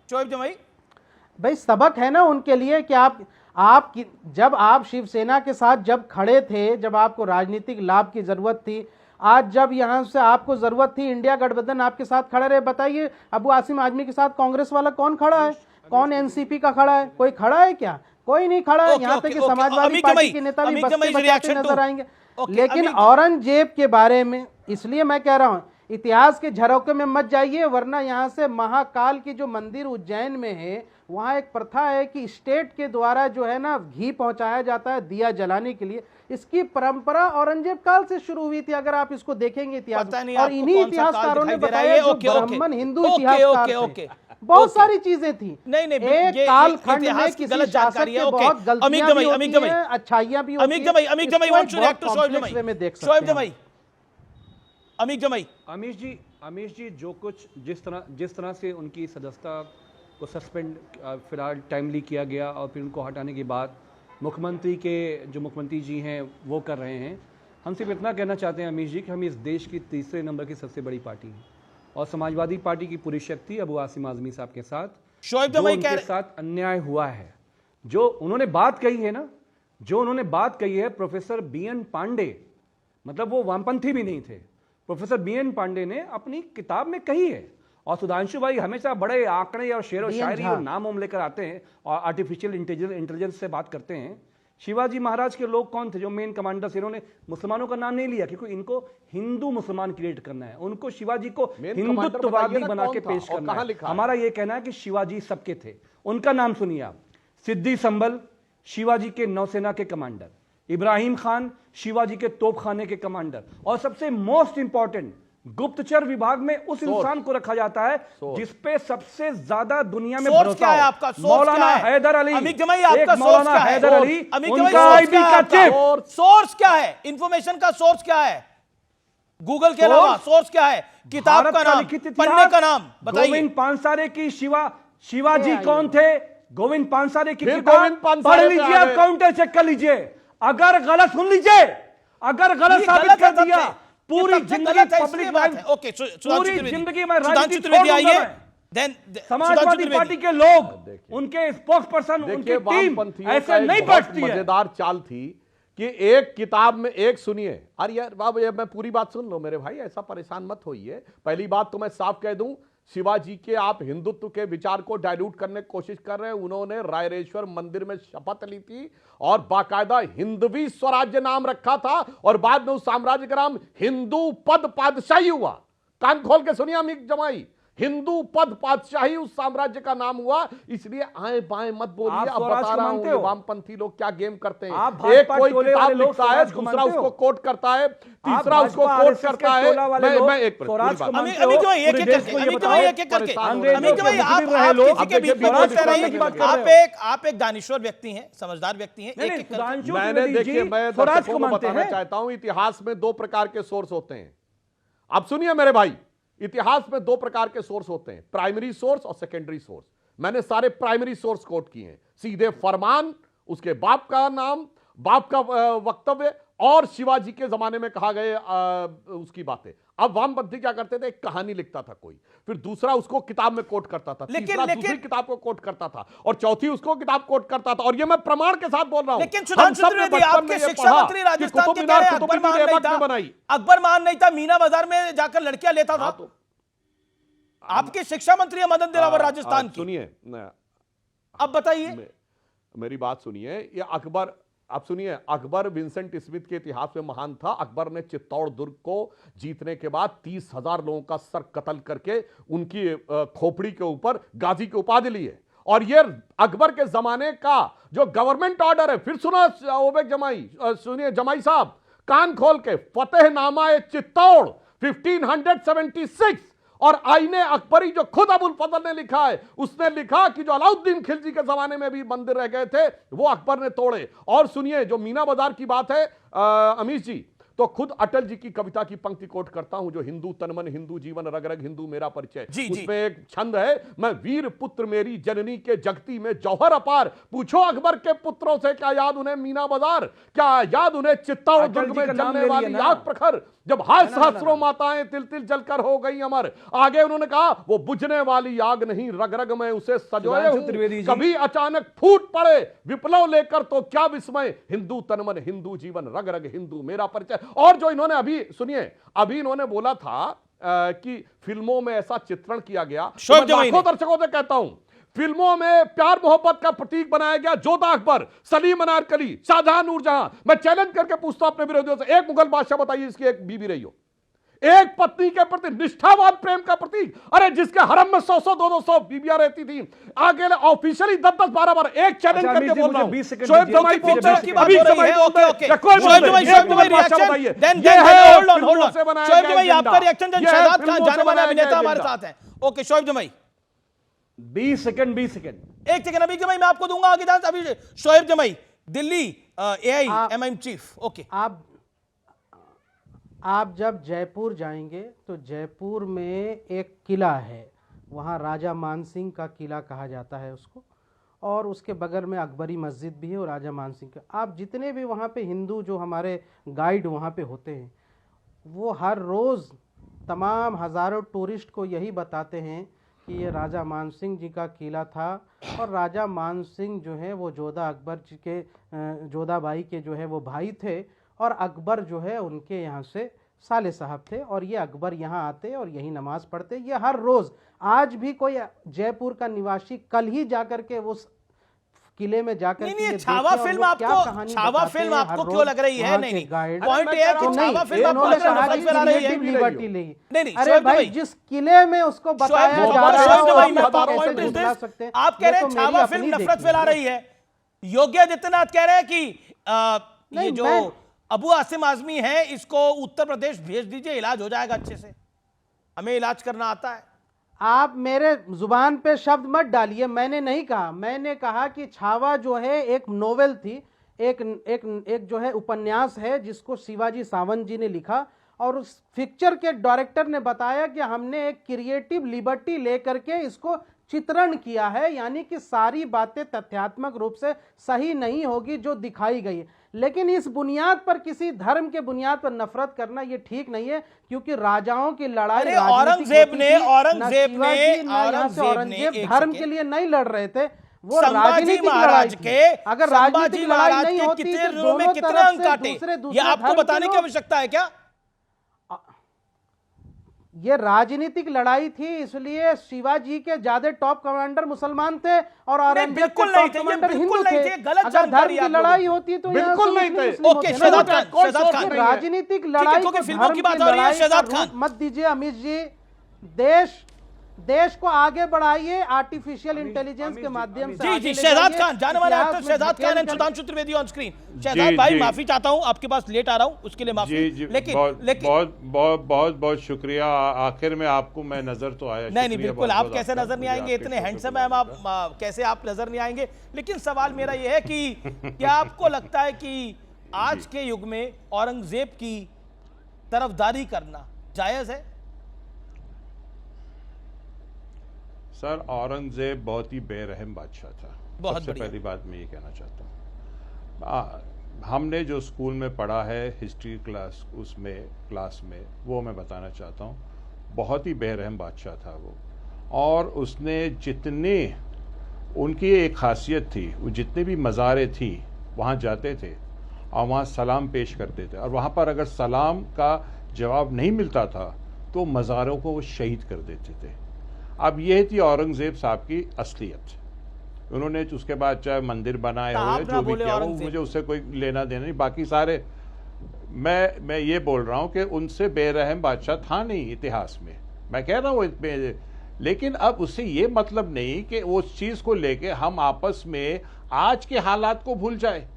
शोएब जमाई भाई, सबक है ना उनके लिए कि आप जब आप शिवसेना के साथ जब खड़े थे, जब आपको राजनीतिक लाभ की जरूरत थी, आज जब यहां से आपको जरूरत थी, इंडिया गठबंधन आपके साथ खड़े रहे। बताइए, अबू आसिम आजमी के साथ कांग्रेस वाला कौन खड़ा है? कौन NCP का खड़ा है? कोई खड़ा है क्या? कोई नहीं खड़ा है। यहाँ तक कि समाजवादी पार्टी के नेता भी बस्ते बचाते नजर आएंगे। लेकिन औरंगजेब के बारे में इसलिए मैं कह रहा हूं, इतिहास के झरोखे में मत जाइए, वरना यहाँ से महाकाल की जो मंदिर उज्जैन में है, वहाँ एक प्रथा है कि स्टेट के द्वारा जो है ना घी पहुंचाया जाता है दिया जलाने के लिए। इसकी परंपरा औरंगजेब काल से शुरू हुई थी, अगर आप इसको देखेंगे इतिहास। और इन्हीं इतिहासकारों ने बताया, जो ब्राह्मण हिंदू इतिहासकार थे। बहुत सारी चीजें थी। नहीं, एक ये कालखंड में इतिहास की किसी गलत शासक जानकारी के है। ओके, बहुत गलतियां अमीक भी जमाई, होती अमीक जमाई, हैं, अच्छाइयां भी होती अमीक जमाई, अमीक जमाई, इसको want to एक react to बहुत शोएब complex जमाई, way में देख सकते शोएब हैं। जमाई, अमीक जमाई। अमीश जी जो कुछ जिस तरह से उनकी सदस्यता को सस्पेंड फिलहाल टाइमली किया गया और फिर उनको हटाने के बाद मुख्यमंत्री जी हैं वो कर रहे हैं, हम सिर्फ इतना कहना चाहते हैं अमीश जी कि हम इस देश की तीसरे नंबर की सबसे बड़ी पार्टी हैं और समाजवादी पार्टी की पूरी शक्ति अबू आसिम आजमी साहब के साथ शोएब जो जमाई उनके साथ अन्याय हुआ है, जो उन्होंने बात कही है ना, जो उन्होंने बात कही है, प्रोफेसर बीएन पांडे, मतलब वो वामपंथी भी नहीं थे, प्रोफेसर बीएन पांडे ने अपनी किताब में कही है। और सुधांशु भाई हमेशा बड़े आंकड़े और शेर व शायरी और नाम वाम लेकर आते हैं और आर्टिफिशियल इंटेलिजेंस से बात करते हैं। शिवाजी महाराज के लोग कौन थे जो मेन कमांडर्स? इन्होंने मुसलमानों का नाम नहीं लिया क्योंकि इनको हिंदू मुसलमान क्रिएट करना है, उनको शिवाजी को हिंदुत्ववादी बना के पेश करना है। हमारा ये कहना है कि शिवाजी सबके थे। उनका नाम सुनिए आप, सिद्दी संबल शिवाजी के नौसेना के कमांडर, इब्राहिम खान शिवाजी के तोपखाने के कमांडर, और सबसे मोस्ट इंपॉर्टेंट गुप्तचर विभाग में उस इंसान को रखा जाता है जिसपे सबसे ज्यादा दुनिया में सोर्स क्या है आपका? मौलाना हैदर अली। अमीक जमाई आपका सोर्स क्या है? हैदर अली उनका आईबी का चिप। सोर्स क्या है? इंफॉर्मेशन का सोर्स क्या है? गूगल के अलावा सोर्स क्या है? किताब का नाम, पन्ने का नाम बताइए। गोविंद पानसारे की शिवाजी कौन थे? गोविंद पानसारे की किताब पढ़ लीजिए, आप काउंटर चेक कर लीजिए। अगर गलत सुन लीजिए, अगर गलत साबित कर दिया, पूरी जिंदगी पब्लिक लाइफ, ओके, पूरी जिंदगी में राजनीति छोड़ दूंगा मैं। समाजवादी पार्टी के लोग, उनके स्पोक्स पर्सन, उनकी टीम ऐसे नहीं पढ़ती है। मजेदार चाल थी कि एक किताब में एक, सुनिए, अरे यार बाबू मैं पूरी बात सुन लो मेरे भाई, ऐसा परेशान मत होइए। पहली बात तो मैं साफ कह दूं, शिवाजी के आप हिंदुत्व के विचार को डाइल्यूट करने की कोशिश कर रहे हैं। उन्होंने रायरेश्वर मंदिर में शपथ ली थी और बाकायदा हिंदवी स्वराज्य नाम रखा था और बाद में उस साम्राज्य का नाम हिंदू पद पातशाही हुआ। कान खोल के सुनिए अमीक जमाई, हिंदू पद पातशाही उस साम्राज्य का नाम हुआ। इसलिए आए बाएं मत बोलिए, अब बता रहा हूं ये वामपंथी लोग क्या गेम करते हैं। एक कोई किताब लिखता है, दूसरा उसको कोट करता है, तीसरा उसको कोट करता है। मैं एक आप एक दानिश्वर व्यक्ति हैं, समझदार व्यक्ति हैं। मैंने देखिए, मैं दर्शकों को बताना चाहता हूं, इतिहास में दो प्रकार के सोर्स होते हैं। अब सुनिए मेरे भाई, इतिहास में दो प्रकार के सोर्स होते हैं, प्राइमरी सोर्स और सेकेंडरी सोर्स। मैंने सारे प्राइमरी सोर्स कोट किए हैं, सीधे फरमान, उसके बाप का नाम, बाप का वक्तव्य और शिवाजी के जमाने में कहा गए उसकी बातें। अब वामपंथी क्या करते थे, एक कहानी लिखता था कोई, फिर दूसरा उसको किताब में कोट करता था, तीसरा दूसरी किताब को कोट करता था और चौथी उसको किताब कोट करता था। और ये मैं प्रमाण के साथ बोल रहा हूं। लेकिन सुधांशु त्रिवेदी, आपके शिक्षा मंत्री राजस्थान के कह रहे हैं अकबर मान नहीं था, मीना बाजार में जाकर लड़कियां लेता था। तो आपके शिक्षा मंत्री है मदन दिलावर राजस्थान की। सुनिए, अब बताइए, मेरी बात सुनिए। ये अकबर, आप सुनिए, अकबर विंसेंट स्मिथ के इतिहास में महान था। अकबर ने चित्तौड़ दुर्ग को जीतने के बाद 30,000 लोगों का सर कत्ल करके उनकी खोपड़ी के ऊपर गाजी की उपाधि ली है। और ये अकबर के जमाने का जो गवर्नमेंट ऑर्डर है, फिर सुना ओबेक जमाई, सुनिए जमाई साहब कान खोल के, फतेहनामा चित्तौड़ 1576 और आईने अकबरी जो खुद अबुल फजल ने लिखा है, उसने लिखा कि जो अलाउद्दीन खिलजी के जमाने में भी मंदिर रह गए थे वो अकबर ने तोड़े। और सुनिए, जो मीना बाजार की बात है अमीश जी, तो खुद अटल जी की कविता की पंक्ति कोट करता हूं, जो हिंदू तनमन हिंदू जीवन रग रग हिंदू मेरा परिचय। उसमें एक छंद है, मैं वीर पुत्र मेरी जननी के जगती में जौहर अपार, पूछो अकबर के पुत्रों से क्या याद उन्हें मीना बाजार, क्या याद उन्हें चित्तौड़ दुर्ग में जलने वाली आग प्रखर, जब हाय सहस्रों माताएं तिल तिल जलकर हो गई अमर। आगे उन्होंने कहा, वो बुझने वाली आग नहीं रग रग में उसे सजोए हूं, कभी अचानक फूट पड़े विप्लव लेकर तो क्या विस्मय, हिंदू तनमन हिंदू जीवन रग रग हिंदू मेरा परिचय। और जो इन्होंने अभी सुनिए, अभी इन्होंने बोला था कि फिल्मों में ऐसा चित्रण किया गया, तो लाखों दर्शकों से कहता हूं, फिल्मों में प्यार मोहब्बत का प्रतीक बनाया गया जोधा अकबर, सलीम अनारकली, शाहजहां नूरजहां। मैं चैलेंज करके पूछता हूं अपने विरोधियों से, एक मुगल बादशाह बताइए इसकी एक बीवी रही हो, एक पत्नी के प्रति निष्ठावान प्रेम का प्रतीक। अरे जिसके हरम में 100-100 200 बीबियां रहती थी, आगे ऑफिशियली 10-10 12 एक चैलेंज करके बोल रहा हूं। शोएब जमाई की बात हो रही है, okay Shoaib Jamai reaction, then hold on Shoaib Jamai आपका रिएक्शन, देन शहजाद खान जाने माने अभिनेता हमारे साथ हैं। ओके शोएब जमाई, 20 सेकंड। एक सेकंड, अभी जमाई मैं आपको दूंगा आगे चांस। अभी शोएब जमाई, दिल्ली AIMIM चीफ। ओके, आप जब जयपुर जाएंगे तो जयपुर में एक किला है, वहाँ राजा मानसिंह का किला कहा जाता है उसको, और उसके बगल में अकबरी मस्जिद भी है और राजा मानसिंह का। आप जितने भी वहाँ पे हिंदू जो हमारे गाइड वहाँ पे होते हैं, वो हर रोज़ तमाम हज़ारों टूरिस्ट को यही बताते हैं कि ये राजा मानसिंह जी का किला था, और राजा मानसिंह जो है वो जोधा अकबर जी के जोधाबाई के जो है वो भाई थे, और अकबर जो है उनके यहाँ से साले साहब थे, और ये अकबर यहाँ आते और यही नमाज पढ़ते। ये हर रोज़, आज भी कोई जयपुर का निवासी कल ही जाकर के उस किले में जाकर नहीं, छावा फिल्म आपको क्यों लग रही है? नहीं, पॉइंट ये है कि छावा फिल्म आपको नफरत फैला रही है। नहीं, अरे भाई, जिस किले में उसको बताया जा रहा है, आप कह रहे हैं छावा फिल्म नफरत फैला रही है। योगी आदित्यनाथ कह रहे हैं कि ये जो अबू आसिम आजमी है इसको उत्तर प्रदेश भेज दीजिए, इलाज हो जाएगा अच्छे से, हमें इलाज करना आता है। आप मेरे जुबान पे शब्द मत डालिए, मैंने नहीं कहा। मैंने कहा कि छावा जो है एक नोवेल थी, एक जो है उपन्यास है जिसको शिवाजी सावंत जी ने लिखा, और उस पिक्चर के डायरेक्टर ने बताया कि हमने एक क्रिएटिव लिबर्टी लेकर के इसको चित्रण किया है, यानी कि सारी बातें तथ्यात्मक रूप से सही नहीं होगी जो दिखाई गई है, लेकिन इस बुनियाद पर, किसी धर्म के बुनियाद पर नफरत करना ये ठीक नहीं है, क्योंकि राजाओं की लड़ाई औरंगजेब धर्म के लिए नहीं लड़ रहे थे, वो राजनीतिक लड़ाई के। अगर राजनीतिक लड़ाई नहीं होती तो कितने अंक काटे, ये आपको बताने की आवश्यकता है क्या? ये राजनीतिक लड़ाई थी, इसलिए शिवाजी के ज्यादा टॉप कमांडर मुसलमान थे और औरंगजेब के टॉप कमांडर हिंदू थे। अगर धर्म की लड़ाई होती तो बिल्कुल नहीं थे। ओके, शहजाद खान, राजनीतिक लड़ाई को धर्म की लड़ाई मत दीजिए अमित जी। देश को आगे बढ़ाइए आर्टिफिशियल इंटेलिजेंस के माध्यम से। जी, शहजाद खान, जाने वाले actor Shahzad Khan and Sudhanshu Trivedi on screen. Shahzad भाई, माफी चाहता हूं, आपके पास लेट आ रहा हूं, उसके लिए माफी। लेकिन बहुत शुक्रिया। आखिर में आपको मैं नजर तो आया। नहीं, बिल्कुल, आप कैसे नजर नहीं आएंगे, इतने हैंडसम है आप, कैसे आप नजर नहीं आएंगे। लेकिन सवाल मेरा यह है कि क्या आपको लगता है कि आज के युग में औरंगजेब की तरफदारी करना जायज है? सर, औरंगजेब बहुत ही बेरहम बादशाह था। सबसे पहली बात मैं ये कहना चाहता हूँ। हमने जो स्कूल में पढ़ा है हिस्ट्री क्लास में वो मैं बताना चाहता हूँ, बहुत ही बेरहम बादशाह था वो। और उसने जितने, उनकी एक खासियत थी, वो जितने भी मज़ारें थी वहाँ जाते थे और वहाँ सलाम पेश करते थे, और वहाँ पर अगर सलाम का जवाब नहीं मिलता था तो मज़ारों को वो शहीद कर देते थे। अब यह थी औरंगजेब साहब की असलियत। उन्होंने उसके बाद चाहे मंदिर बनाए हो, जो भी किया हो, मुझे उससे कोई लेना देना नहीं। बाकी सारे मैं ये बोल रहा हूं कि उनसे बेरहम बादशाह था नहीं इतिहास में, मैं कह रहा हूं। लेकिन अब उससे ये मतलब नहीं कि उस चीज को लेके हम आपस में आज के हालात को भूल जाए।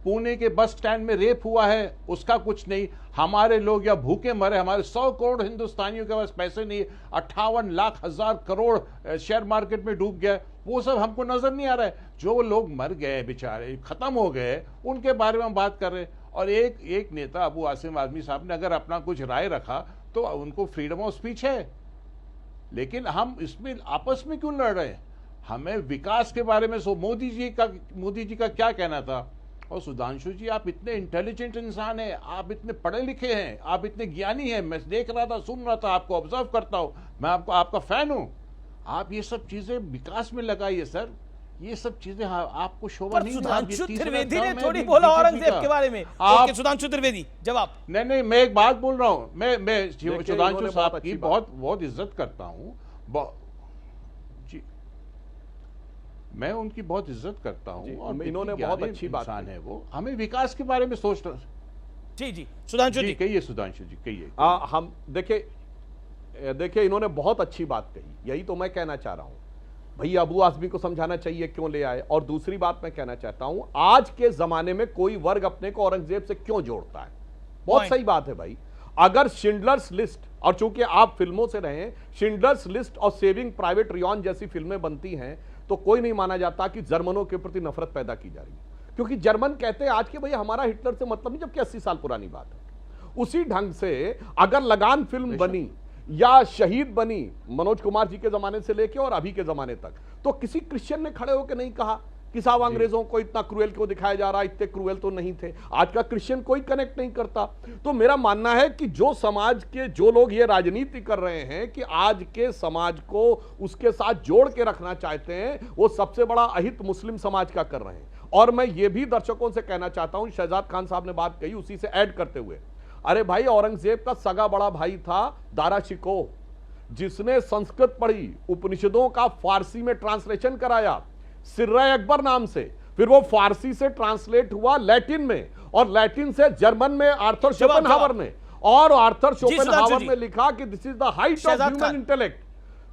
पुणे के बस स्टैंड में रेप हुआ है, उसका कुछ नहीं, हमारे लोग या भूखे मरे, हमारे 100 करोड़ हिंदुस्तानियों के पास पैसे नहीं, 58 लाख हजार करोड़ शेयर मार्केट में डूब गया, वो सब हमको नजर नहीं आ रहा है। जो लोग मर गए बेचारे, खत्म हो गए, उनके बारे में हम बात कर रहे हैं। और एक नेता अबू आसिम आजमी साहब ने अगर अपना कुछ राय रखा तो उनको फ्रीडम ऑफ स्पीच है, लेकिन हम इसमें आपस में क्यों लड़ रहे हैं? हमें विकास के बारे में मोदी जी का क्या कहना था? और सुधांशु जी, आप इतने इंटेलिजेंट इंसान हैं, आप इतने पढ़े लिखे हैं, आप इतने ज्ञानी हैं, मैं देख रहा था, सुन रहा था, आपको ऑब्जर्व करता हूं, मैं आपका फैन हूं। आप ये सब चीजें विकास में लगाइए सर, ये सब चीजें आपको शोभा नहीं। सुधांशु त्रिवेदी ने थोड़ी बोला औरंगजेब के बारे में। ओके, सुधांशु त्रिवेदी जवाब। नहीं, मैं एक बात बोल रहा हूं, मैं सुधांशु साहब की बहुत इज्जत करता हूं, मैं उनकी बहुत इज्जत करता हूं, और इन्होंने बहुत अच्छी बात है। वो हमें विकास के बारे में सोचना। जी, सुधांशु जी कहिए, सुधांशु जी कहिए। हम देखिए इन्होंने बहुत अच्छी बात कही, यही तो मैं कहना चाह रहा हूं। भैया अबू आजमी को समझाना चाहिए क्यों ले आए। और दूसरी बात मैं कहना चाहता हूं, आज के जमाने में कोई वर्ग अपने को औरंगजेब से क्यों जोड़ता है? बहुत सही बात है भाई। अगर शिंडलर्स लिस्ट, और चूंकि आप फिल्मों से रहे हैं, शिंडलर्स लिस्ट और सेविंग प्राइवेट रियॉन जैसी फिल्में बनती हैं तो कोई नहीं माना जाता कि जर्मनों के प्रति नफरत पैदा की जा रही है, क्योंकि जर्मन कहते हैं आज के भैया हमारा हिटलर से मतलब नहीं, जबकि 80 साल पुरानी बात है। उसी ढंग से अगर लगान फिल्म बनी या शहीद बनी मनोज कुमार जी के जमाने से लेके और अभी के जमाने तक, तो किसी क्रिश्चियन ने खड़े होकर नहीं कहा कि साहब अंग्रेजों को इतना क्रूएल क्यों दिखाया जा रहा, इतने क्रूएल तो नहीं थे। आज का क्रिश्चियन कोई कनेक्ट नहीं करता। तो मेरा मानना है कि जो समाज के जो लोग ये राजनीति कर रहे हैं कि आज के समाज को उसके साथ जोड़ के रखना चाहते हैं, वो सबसे बड़ा अहित मुस्लिम समाज का कर रहे हैं। और मैं ये भी दर्शकों से कहना चाहता हूं, शहजाद खान साहब ने बात कही उसी से ऐड करते हुए, अरे भाई औरंगजेब का सगा बड़ा भाई था दारा शिकोह, जिसने संस्कृत पढ़ी, उपनिषदों का फारसी में ट्रांसलेशन कराया सिर्रा अकबर नाम से, फिर वो फारसी से ट्रांसलेट हुआ लैटिन में, और लैटिन से जर्मन में आर्थर शोपेनहावर ने, और आर्थर शोपेनहावर ने लिखा कि this is the height of human intellect.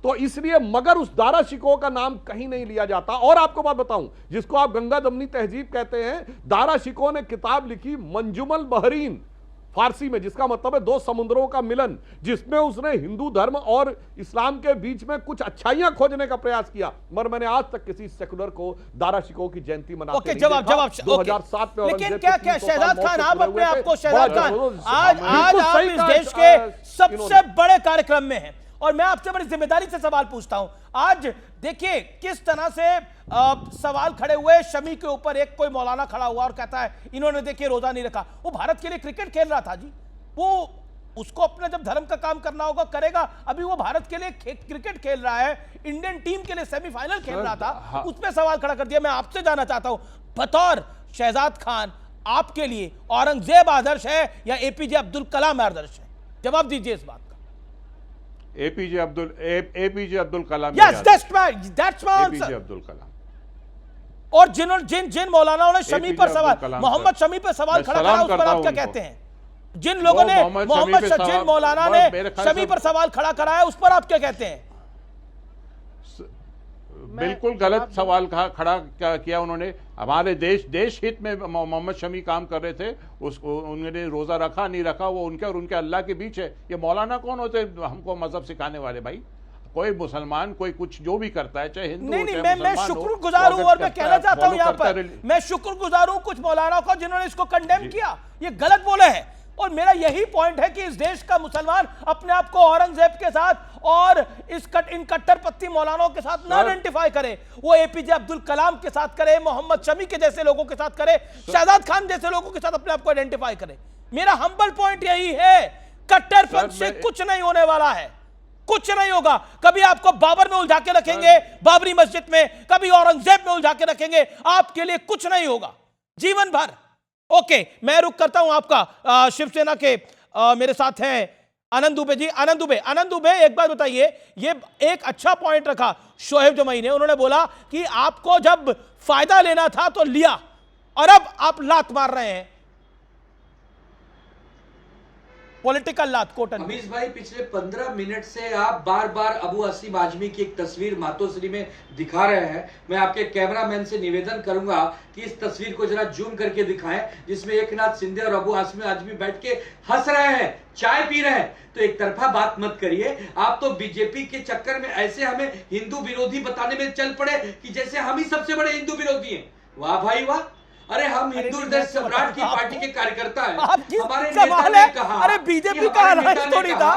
तो इसलिए मगर उस दारा शिकोह का नाम कहीं नहीं लिया जाता। और आपको बात बताऊं, जिसको आप गंगा दमनी तहजीब कहते हैं, दारा शिकोह ने किताब लिखी मंजुमल बहरीन फारसी में, जिसका मतलब है दो समुद्रों का मिलन, जिसमें उसने हिंदू धर्म और इस्लाम के बीच में कुछ अच्छाइयां खोजने का प्रयास किया। मगर मैंने आज तक किसी सेकुलर को दारा शिकोह की जयंती मनाते नहीं देखा। 2007 में लेकिन क्या शहजाद खान, आप अपने आप को शहजाद खान आज आप इस देश के सबसे बड़े कार्यक्रम में हैं, और मैं आपसे बड़ी जिम्मेदारी से सवाल पूछता हूं। आज देखिए किस तरह से सवाल खड़े हुए शमी के ऊपर, एक कोई मौलाना खड़ा हुआ और कहता है इन्होंने देखिए रोजा नहीं रखा। वो भारत के लिए क्रिकेट खेल रहा था जी, वो उसको अपने जब धर्म का काम करना होगा करेगा। अभी वो भारत के लिए क्रिकेट खेल रहा है, इंडियन टीम के लिए सेमीफाइनल खेल रहा था, उस पर सवाल खड़ा कर दिया। मैं आपसे जानना चाहता हूं, बतौर शहजाद खान, आपके लिए औरंगजेब आदर्श है या एपीजे अब्दुल कलाम आदर्श है? जवाब दीजिए इस बात का। APJ Abdul Kalam. Yes, that's my answer. APJ Abdul Kalam. और जिन मौलानाओं ने शमी पर सवाल, मोहम्मद शमी पर सवाल खड़ा करा, उस पर आप क्या कहते हैं? जिन लोगों ने जिन मौलाना ने शमी पर सवाल खड़ा कराया, उस पर आप क्या कहते हैं? बिल्कुल गलत सवाल खड़ा किया उन्होंने। हमारे देश हित में मोहम्मद शमी काम कर रहे थे, उसको उन्होंने रोजा रखा नहीं रखा वो उनके और उनके अल्लाह के बीच है। ये मौलाना कौन होते हमको मजहब सिखाने वाले? भाई कोई मुसलमान कोई कुछ जो भी करता है, चाहे हिंदू नहीं, मैं शुक्रगुजार हूं, और मैं कहना चाहता हूं यहां पर, मैं शुक्रगुजार हूं कुछ मौलाना को जिन्होंने इसको कंडेम किया। ये गलत बोले हैं, और मेरा यही पॉइंट है कि इस देश का मुसलमान अपने आप को औरंगजेब के साथ और इन कट्टरपंथी मौलानाओं के साथ ना आइडेंटिफाई करे, वो एपीजे अब्दुल कलाम के साथ करे, मोहम्मद शमी के जैसे लोगों के साथ करे, शहजाद खान जैसे लोगों के साथ अपने आप को आइडेंटिफाई करे। मेरा हम्बल पॉइंट यही है, कट्टरपंथ से कुछ नहीं होने वाला है, कुछ नहीं होगा। कभी आपको बाबर में उलझा के रखेंगे, बाबरी मस्जिद में, कभी औरंगजेब में उलझा के रखेंगे, आपके लिए कुछ नहीं होगा जीवन भर। ओके, मैं रुक करता हूं आपका। शिवसेना के मेरे साथ हैं आनंद दुबे जी। आनंद दुबे, एक बात बताइए, ये एक अच्छा पॉइंट रखा शोएब जमई ने, उन्होंने बोला कि आपको जब फायदा लेना था तो लिया, और अब आप लात मार रहे हैं, पॉलिटिकल लात। कोटन अमीश भाई, पिछले 15 मिनट से आप बार बार अबू आसिम आजमी की एक तस्वीर मातोश्री में दिखा रहे हैं। मैं आपके कैमरामैन से निवेदन करूंगा कि इस तस्वीर को जरा जूम करके दिखाएं, जिसमें एकनाथ शिंदे और अबू आसिम आजमी बैठ के हंस रहे हैं, चाय पी रहे हैं। तो एक तरफा बात मत करिए, आप तो बीजेपी के चक्कर में ऐसे हमें हिंदू विरोधी बताने में चल पड़े कि जैसे हम ही सबसे बड़े हिंदू विरोधी हैं। वाह भाई वाह, अरे हम हिंदू हृदय सम्राट की पार्टी के कार्यकर्ता हैं। हमारे नेता ने कहा, अरे बीजेपी का अलायंस थोड़ी था,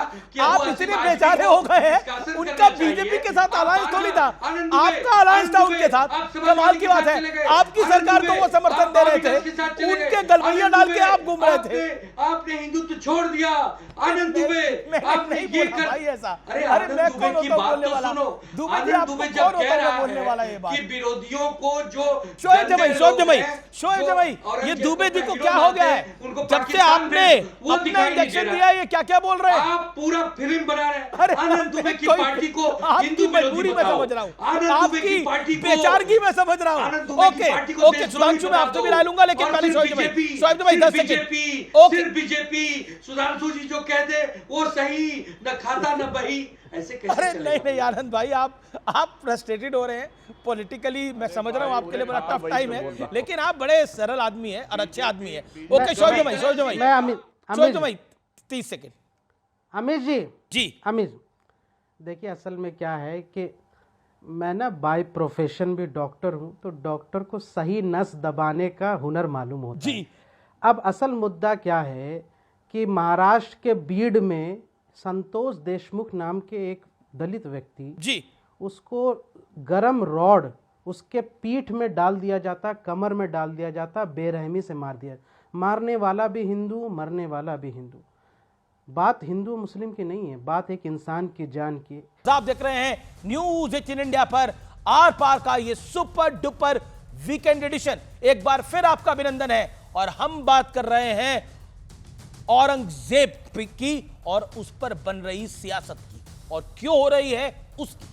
आप इसलिए बेचारे हो गए हैं, उनका बीजेपी के साथ अलायंस थोड़ी था, आपका अलायंस था उनके साथ। कमाल की बात है, आपकी सरकार को वो समर्थन दे रहे थे, उनके गलवैया डाल के आप घूम रहे थे। आपने हिंदुत्व छोड़ दिया। आनंद दुबे, आपने ये कर भाई ऐसा, अरे आनंद दुबे की बात तो सुनो। आनंद दुबे जब कह रहा है कि विरोधियों को जो शोएब जमई, ये दुबे जी को क्या हो गया है? जब से आपने अपना इंजेक्शन दिया, ये क्या क्या बोल रहे हैं? आप पूरा फिल्म बना रहे हैं। आनंद दुबे की पार्टी को हिंदू विरोधी में समझ रहा हूँ, आपकी बेचारगी में समझ रहा हूँ। ओके, सुधांशु मैं आपसे भी राय लूंगा, लेकिन पहले शोएब जमई 10 सेकंड। सिर्फ बीजेपी, सुधांशु जी जो कह दे वो सही, न खाता न बही, ऐसे कैसे? अरे नहीं आनंद भाई, आप फ्रस्ट्रेटेड हो रहे हैं पॉलिटिकली, मैं समझ रहा हूं आपके लिए बड़ा टफ टाइम है, लेकिन आप बड़े सरल आदमी हैं और अच्छे आदमी हैं। Okay, Shoaib Jamai 30 second. जी अमीर, देखिए असल में क्या है कि मैं ना बाय प्रोफेशन भी डॉक्टर हूं, तो डॉक्टर को सही नस दबाने का हुनर मालूम होता है। अब असल मुद्दा क्या है कि महाराष्ट्र के बीड में संतोष देशमुख नाम के एक दलित व्यक्ति, उसको गरम रॉड उसके पीठ में डाल दिया जाता, कमर में डाल दिया जाता, बेरहमी से मार दिया। मारने वाला भी हिंदू, मरने वाला भी हिंदू। बात हिंदू मुस्लिम की नहीं है, बात एक इंसान की जान की। आप देख रहे हैं न्यूज 18 इंडिया पर आर पार का ये सुपर डुपर वीकेंड एडिशन। एक बार फिर आपका अभिनंदन है और हम बात कर रहे हैं औरंगजेब की और उस पर बन रही सियासत की और क्यों हो रही है उसकी।